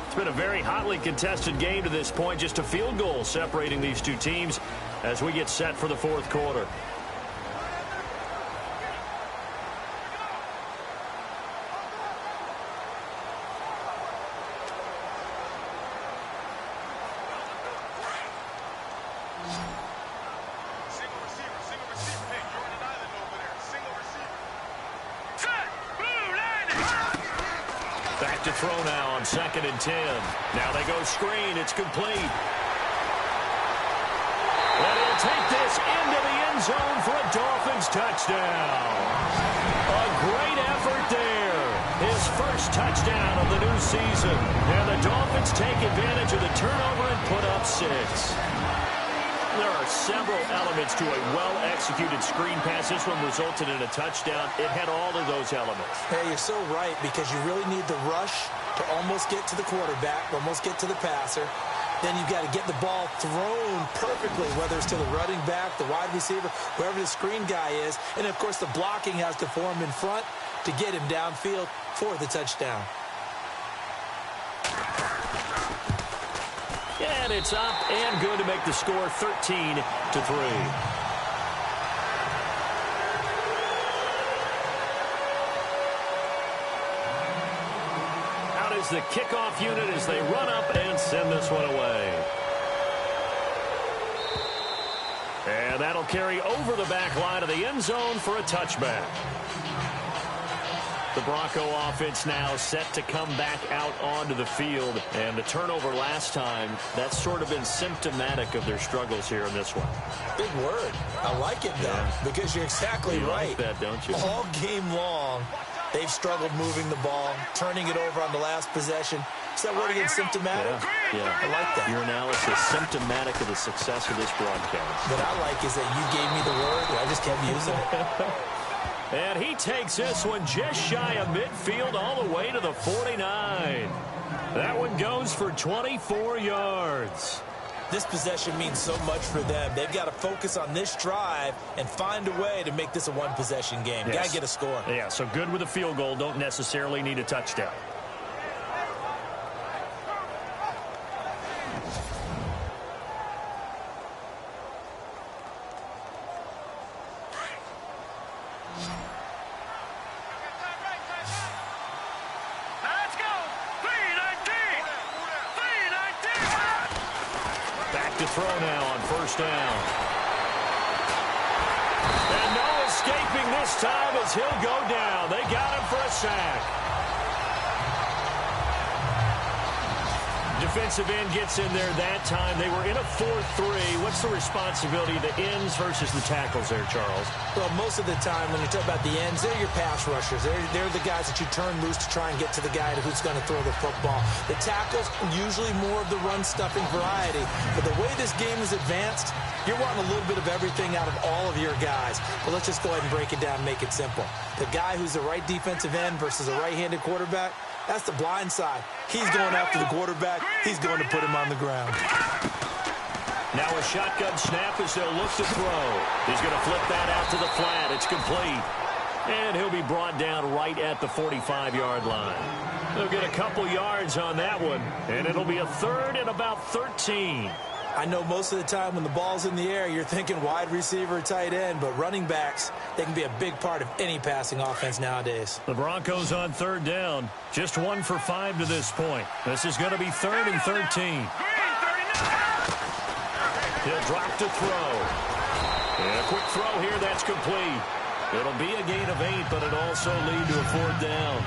It's been a very hotly contested game to this point. Just a field goal separating these two teams as we get set for the 4th quarter. Back to throw now on 2nd and 10. Now they go screen. It's complete. And he'll take this into the end zone for a Dolphins touchdown. A great effort there. His first touchdown of the new season. And the Dolphins take advantage of the turnover and put up 6. There are several elements to a well-executed screen pass. This one resulted in a touchdown. It had all of those elements. Hey, you're so right, because you really need the rush to almost get to the quarterback, almost get to the passer. then you've got to get the ball thrown perfectly, whether it's to the running back, the wide receiver, whoever the screen guy is. And, of course, the blocking has to form in front to get him downfield for the touchdown. And it's up and good to make the score 13-3. The kickoff unit as they run up and send this one away. And that'll carry over the back line of the end zone for a touchback. The Bronco offense now set to come back out onto the field. And the turnover last time, that's sort of been symptomatic of their struggles here in this one. Big word. I like it, though, because you're exactly right. You like that, don't you? All game long, they've struggled moving the ball, turning it over on the last possession. Is that word again, symptomatic? Yeah. I like that. Your analysis, symptomatic of the success of this broadcast. What I like is that you gave me the word, and I just kept using it. And he takes this one just shy of midfield all the way to the 49. That one goes for 24 yards. This possession means so much for them. They've got to focus on this drive and find a way to make this a one-possession game. Yes. Got to get a score. Yeah, so good with a field goal. Don't necessarily need a touchdown. Let's go. 319. 319. Back to throw now on first down. And no escaping this time as he'll go down. They got him for a sack. Defensive end gets in there that time. They were in a 4-3. What's the responsibility of the ends versus the tackles there, Charles? Well, most of the time when you talk about the ends, they're your pass rushers. They're the guys that you turn loose to try and get to the guy who's going to throw the football. The tackles, usually more of the run-stuffing variety. But the way this game is advanced, you're wanting a little bit of everything out of all of your guys. But let's just go ahead and break it down and make it simple. The guy who's the right defensive end versus a right-handed quarterback, that's the blind side. He's going after the quarterback. He's going to put him on the ground. Now a shotgun snap as they'll look to throw. He's going to flip that out to the flat. It's complete. And he'll be brought down right at the 45-yard line. They'll get a couple yards on that one, and it'll be a third and about 13. I know most of the time when the ball's in the air, you're thinking wide receiver or tight end, but running backs, they can be a big part of any passing offense nowadays. The Broncos on third down. Just 1 for 5 to this point. This is going to be 3rd and 13. He'll drop to throw. And a quick throw here, that's complete. It'll be a gain of 8, but it'll also lead to a 4th down.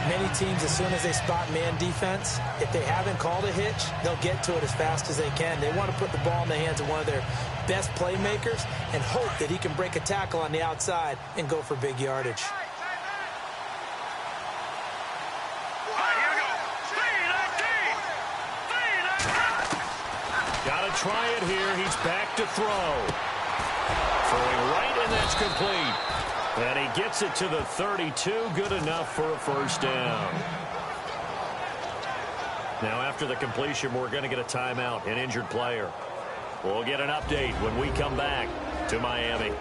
Many teams, as soon as they spot man defense, if they haven't called a hitch, they'll get to it as fast as they can. They want to put the ball in the hands of one of their best playmakers and hope that he can break a tackle on the outside and go for big yardage. Got to try it here. He's back to throw. Throwing right, and that's complete. And he gets it to the 32. Good enough for a first down. Now, after the completion, we're going to get a timeout, an injured player. We'll get an update when we come back to Miami.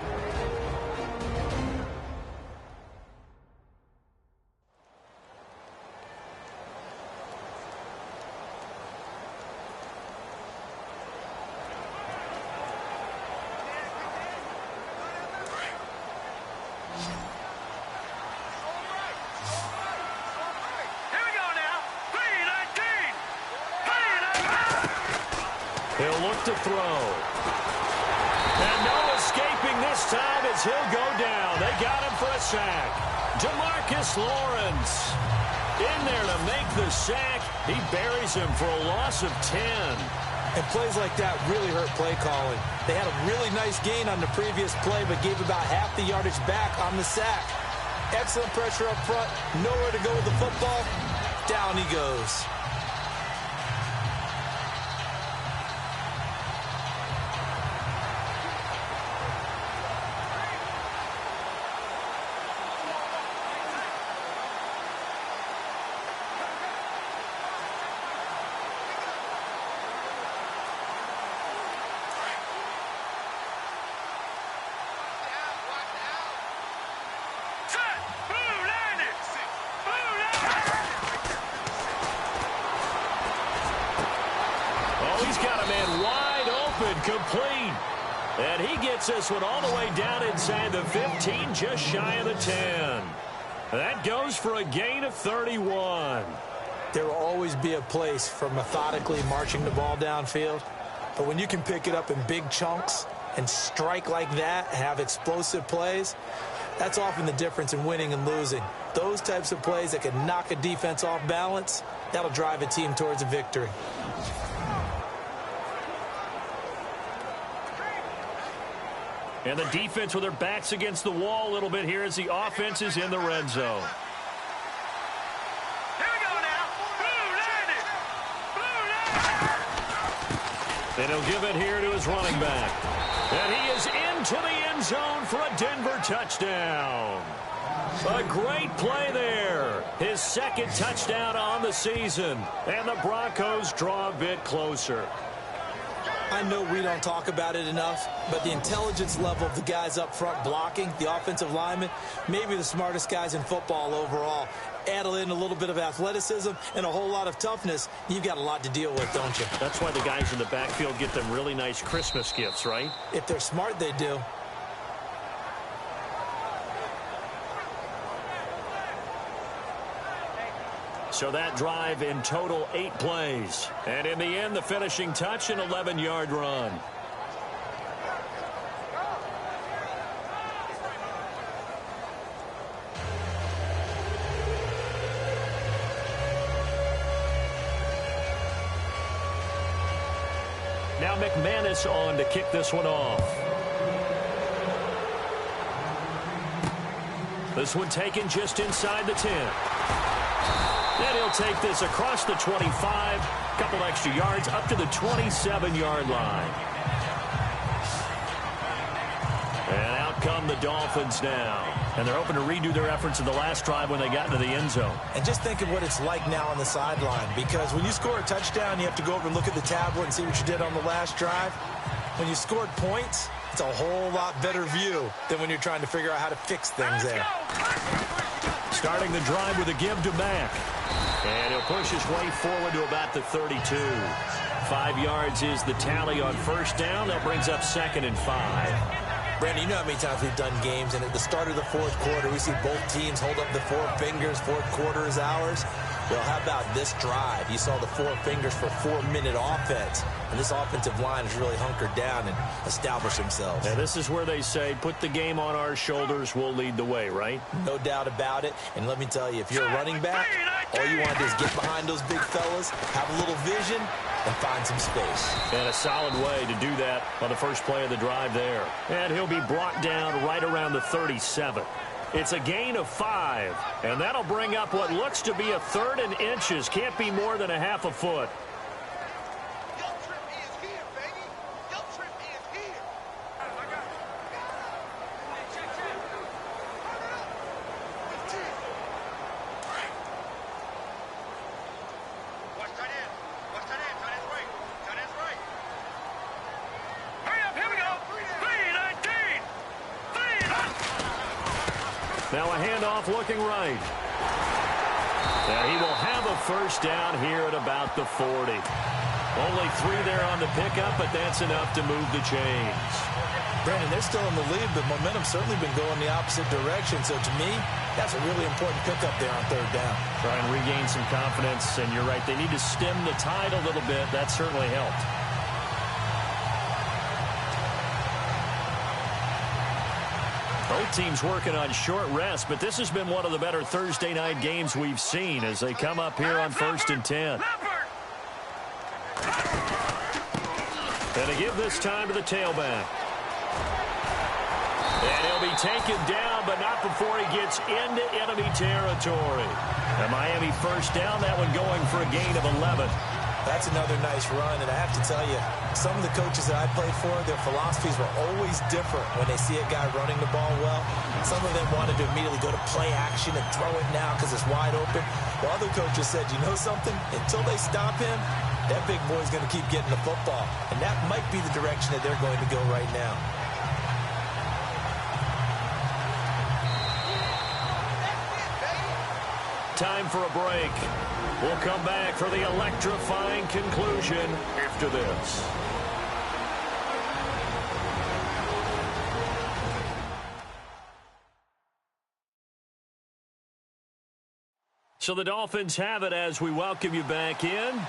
He'll look to throw. And no escaping this time as he'll go down. They got him for a sack. Demarcus Lawrence in there to make the sack. He buries him for a loss of 10. And plays like that really hurt play calling. They had a really nice gain on the previous play, but gave about half the yardage back on the sack. Excellent pressure up front. Nowhere to go with the football. Down he goes. Gets this one all the way down inside the 15, just shy of the 10. That goes for a gain of 31. There will always be a place for methodically marching the ball downfield. But when you can pick it up in big chunks and strike like that, have explosive plays, that's often the difference in winning and losing. Those types of plays that can knock a defense off balance, that'll drive a team towards a victory. And the defense with their backs against the wall a little bit here as the offense is in the red zone. Here we go now. Blue landed. Blue landed. And he'll give it here to his running back. And he is into the end zone for a Denver touchdown. A great play there. His second touchdown on the season. And the Broncos draw a bit closer. I know we don't talk about it enough, but the intelligence level of the guys up front blocking, the offensive linemen, maybe the smartest guys in football overall. Add in a little bit of athleticism and a whole lot of toughness, you've got a lot to deal with, don't you? That's why the guys in the backfield get them really nice Christmas gifts, right? If they're smart, they do. So that drive in total 8 plays. And in the end, the finishing touch, an 11-yard run. Now McManus on to kick this one off. This one taken just inside the 10. Then he'll take this across the 25, couple extra yards up to the 27-yard line. And out come the Dolphins now. And they're hoping to redo their efforts in the last drive when they got into the end zone. And just think of what it's like now on the sideline, because when you score a touchdown, you have to go over and look at the tablet and see what you did on the last drive. When you scored points, it's a whole lot better view than when you're trying to figure out how to fix things there. Starting the drive with a give to Mack. And he'll push his way forward to about the 32. 5 yards is the tally on first down. That brings up 2nd and 5. Brandon, you know how many times we've done games, and at the start of the fourth quarter, we see both teams hold up the 4 fingers, fourth quarter is ours. Well, how about this drive? You saw the 4 fingers for 4-minute offense, and this offensive line has really hunkered down and established themselves. And this is where they say, put the game on our shoulders, we'll lead the way, right? No doubt about it, and let me tell you, if you're a running back, all you want to do is get behind those big fellas, have a little vision, and find some space. And a solid way to do that on the first play of the drive there. And he'll be brought down right around the 37. It's a gain of 5, and that'll bring up what looks to be a 3rd and inches. Can't be more than a half a foot. Now a handoff looking right. And he will have a first down here at about the 40. Only 3 there on the pickup, but that's enough to move the chains. Brandon, they're still in the lead, but momentum's certainly been going the opposite direction. So to me, that's a really important pickup there on 3rd down. Try and regain some confidence, and you're right. They need to stem the tide a little bit. That certainly helped. Both teams working on short rest, but this has been one of the better Thursday night games we've seen as they come up here on 1st and 10. And to give this time to the tailback. And he'll be taken down, but not before he gets into enemy territory. A Miami first down, that one going for a gain of 11. That's another nice run, and I have to tell you, some of the coaches that I played for, their philosophies were always different when they see a guy running the ball well. Some of them wanted to immediately go to play action and throw it now because it's wide open. While other coaches said, you know something? Until they stop him, that big boy's going to keep getting the football. And that might be the direction that they're going to go right now. Time for a break. We'll come back for the electrifying conclusion after this. So the Dolphins have it as we welcome you back in.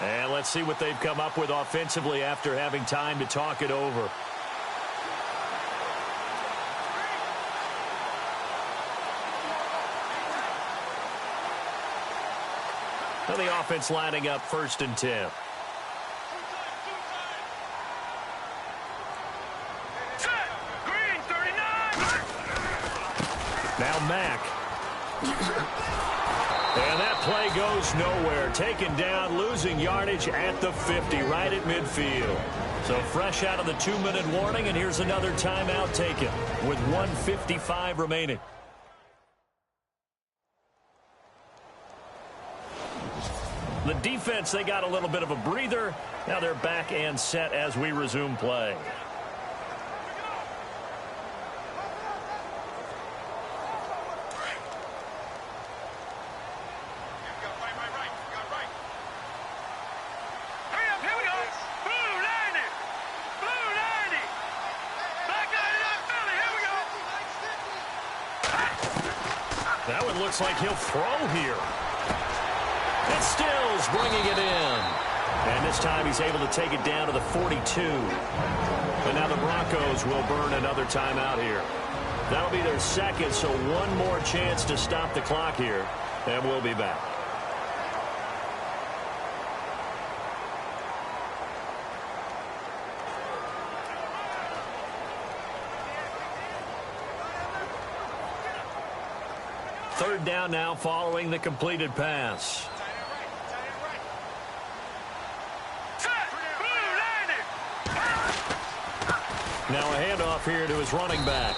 And let's see what they've come up with offensively after having time to talk it over. And the offense lining up 1st and 10. Green 39. Now Mack. And that play goes nowhere. Taken down, losing yardage at the 50, right at midfield. So fresh out of the 2-minute warning, and here's another timeout taken with 1:55 remaining. The defense, they got a little bit of a breather. Now they're back and set as we resume play. That one looks like he'll throw here. And Stills bringing it in. And this time he's able to take it down to the 42. And now the Broncos will burn another timeout here. That'll be their second, so one more chance to stop the clock here. And we'll be back. Third down now following the completed pass. Now a handoff here to his running back.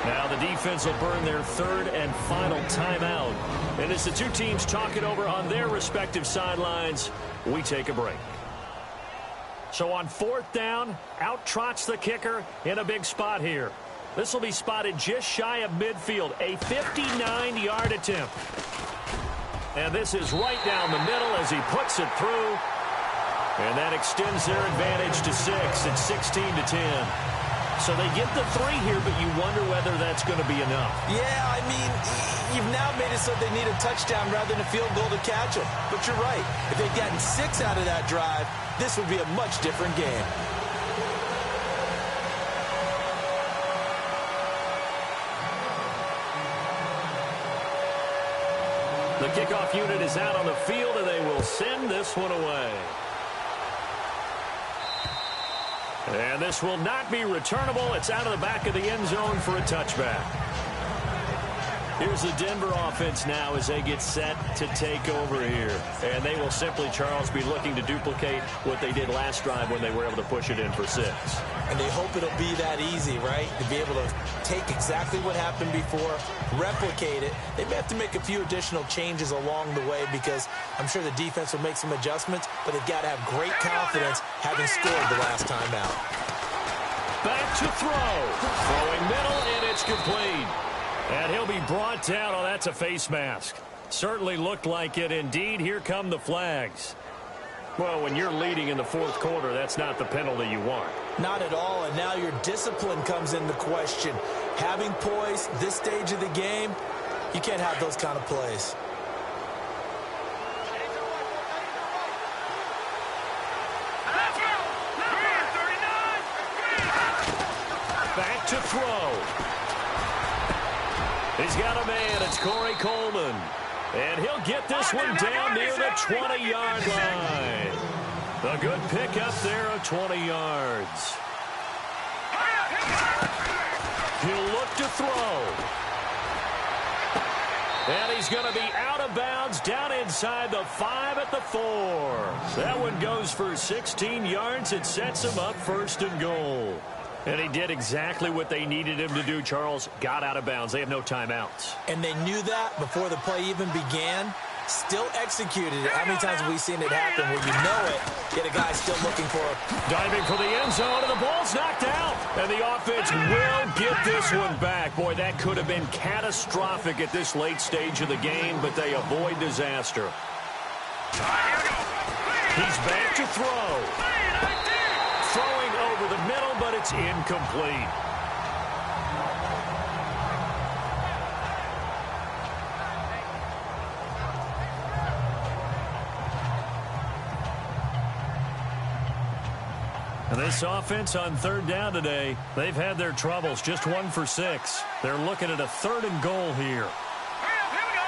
Now the defense will burn their third and final timeout. And as the two teams talk it over on their respective sidelines, we take a break. So on 4th down, out trots the kicker in a big spot here. This will be spotted just shy of midfield, a 59-yard attempt. And this is right down the middle as he puts it through. And that extends their advantage to 6. It's 16-10. So they get the 3 here, but you wonder whether that's going to be enough. Yeah, I mean, you've now made it so they need a touchdown rather than a field goal to catch them. But you're right. If they'd gotten 6 out of that drive, this would be a much different game. The kickoff unit is out on the field, and they will send this one away. And this will not be returnable. It's out of the back of the end zone for a touchback. Here's the Denver offense now as they get set to take over here. And they will simply, Charles, be looking to duplicate what they did last drive when they were able to push it in for 6. And they hope it'll be that easy, right? To be able to take exactly what happened before, replicate it. They may have to make a few additional changes along the way because I'm sure the defense will make some adjustments, but they've got to have great confidence having scored the last time out. Back to throw. Throwing middle, and it's complete. And he'll be brought down. Oh, that's a face mask. Certainly looked like it indeed. Here come the flags. Well, when you're leading in the 4th quarter, that's not the penalty you want. Not at all, and now your discipline comes into question. Having poise this stage of the game, you can't have those kind of plays. Back to throw. He's got a man. It's Corey Coleman. And he'll get this one down near the 20-yard line. A good pickup there of 20 yards. He'll look to throw. And he's going to be out of bounds down inside the 5 at the 4. That one goes for 16 yards. It sets him up 1st and goal. And he did exactly what they needed him to do, Charles. Got out of bounds. They have no timeouts. And they knew that before the play even began. Still executed it. How many times have we seen it happen where you know it, yet a guy still looking for it? Diving for the end zone, and the ball's knocked out. And the offense will get this one back. Boy, that could have been catastrophic at this late stage of the game, but they avoid disaster. He's back to throw. Throwing over the middle, but it's incomplete. This offense on third down today, they've had their troubles. Just 1 for 6. They're looking at a 3rd and goal here. Here we go.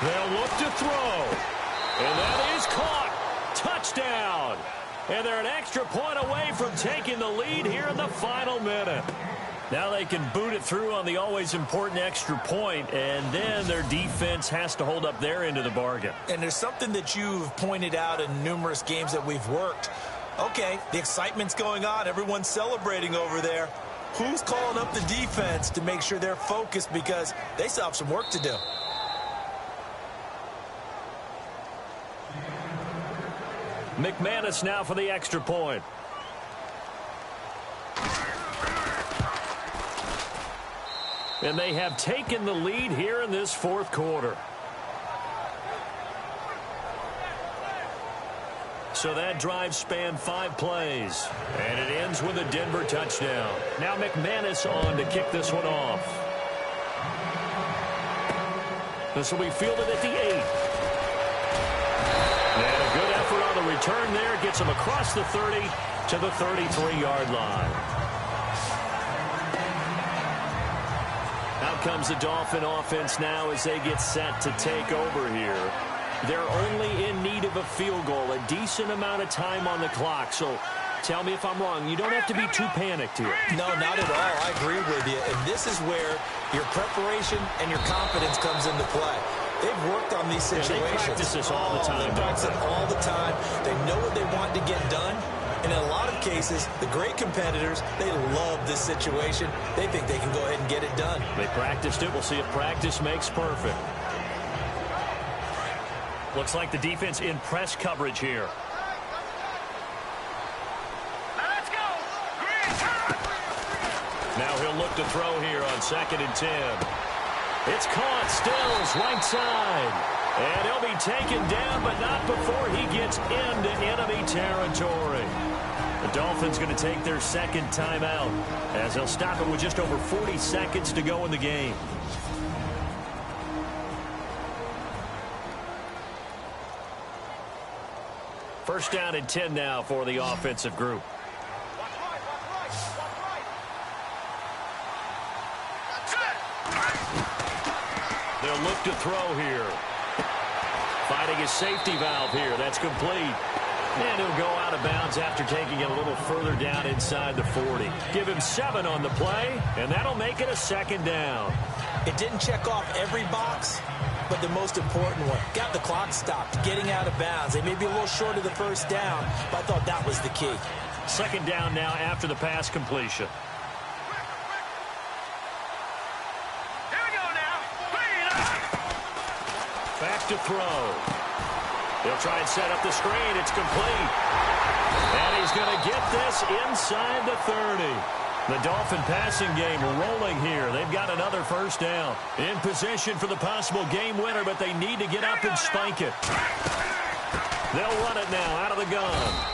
3-19. They'll look to throw. And that is caught. Touchdown. And they're an extra point away from taking the lead here in the final minute. Now they can boot it through on the always important extra point, and then their defense has to hold up their end of the bargain. And there's something that you've pointed out in numerous games that we've worked. Okay, the excitement's going on. Everyone's celebrating over there. Who's calling up the defense to make sure they're focused, because they still have some work to do? McManus now for the extra point. And they have taken the lead here in this 4th quarter. So that drive spanned 5 plays. And it ends with a Denver touchdown. Now McManus on to kick this one off. This will be fielded at the 8. And a good effort on the return there. Gets him across the 30 to the 33-yard line. Out comes the Dolphin offense now as they get set to take over here. They're only in need of a field goal, a decent amount of time on the clock. So tell me if I'm wrong. You don't have to be too panicked here. No, not at all. I agree with you. And this is where your preparation and your confidence comes into play. They've worked on these situations. Yeah, they practice this all the time. They practice it all the time. They know what they want to get done. And in a lot of cases, the great competitors, they love this situation. They think they can go ahead and get it done. They practiced it. We'll see if practice makes perfect. Looks like the defense in press coverage here. Let's go. Green. Now he'll look to throw here on 2nd and 10. It's caught. Stills right side. And he'll be taken down, but not before he gets into enemy territory. The Dolphins going to take their 2nd timeout as they'll stop it with just over 40 seconds to go in the game. First down and 10 now for the offensive group. They'll look to throw here. Finding his safety valve here. That's complete. And he'll go out of bounds after taking it a little further down inside the 40. Give him 7 on the play, and that'll make it a 2nd down. It didn't check off every box, but the most important one. Got the clock stopped, getting out of bounds. They may be a little short of the first down, but I thought that was the key. 2nd down now after the pass completion. Here we go now. Back to throw. He'll try and set up the screen. It's complete. And he's going to get this inside the 30. The Dolphin passing game rolling here. They've got another first down. In position for the possible game winner, but they need to get up and spike it. They'll run it now out of the gun.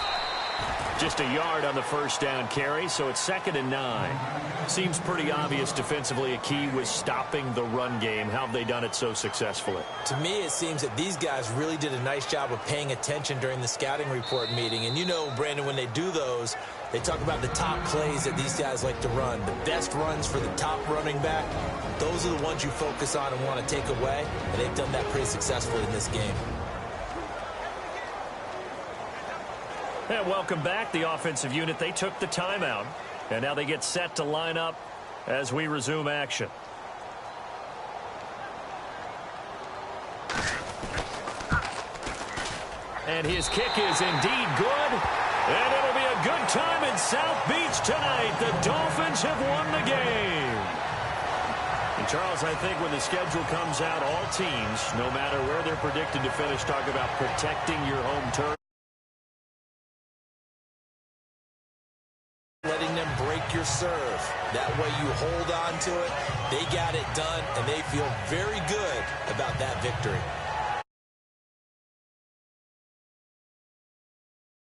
Just a yard on the first down carry, so it's 2nd and 9. Seems pretty obvious defensively a key was stopping the run game. How have they done it so successfully? To me, it seems that these guys really did a nice job of paying attention during the scouting report meeting. And you know, Brandon, when they do those, they talk about the top plays that these guys like to run. The best runs for the top running back, those are the ones you focus on and want to take away. And they've done that pretty successfully in this game. And welcome back. The offensive unit, they took the timeout. And now they get set to line up as we resume action. And his kick is indeed good. And it'll be a good time in South Beach tonight. The Dolphins have won the game. And Charles, I think when the schedule comes out, all teams, no matter where they're predicted to finish, talk about protecting your home turf. Letting them break your serve. That way you hold on to it. They got it done, and they feel very good about that victory.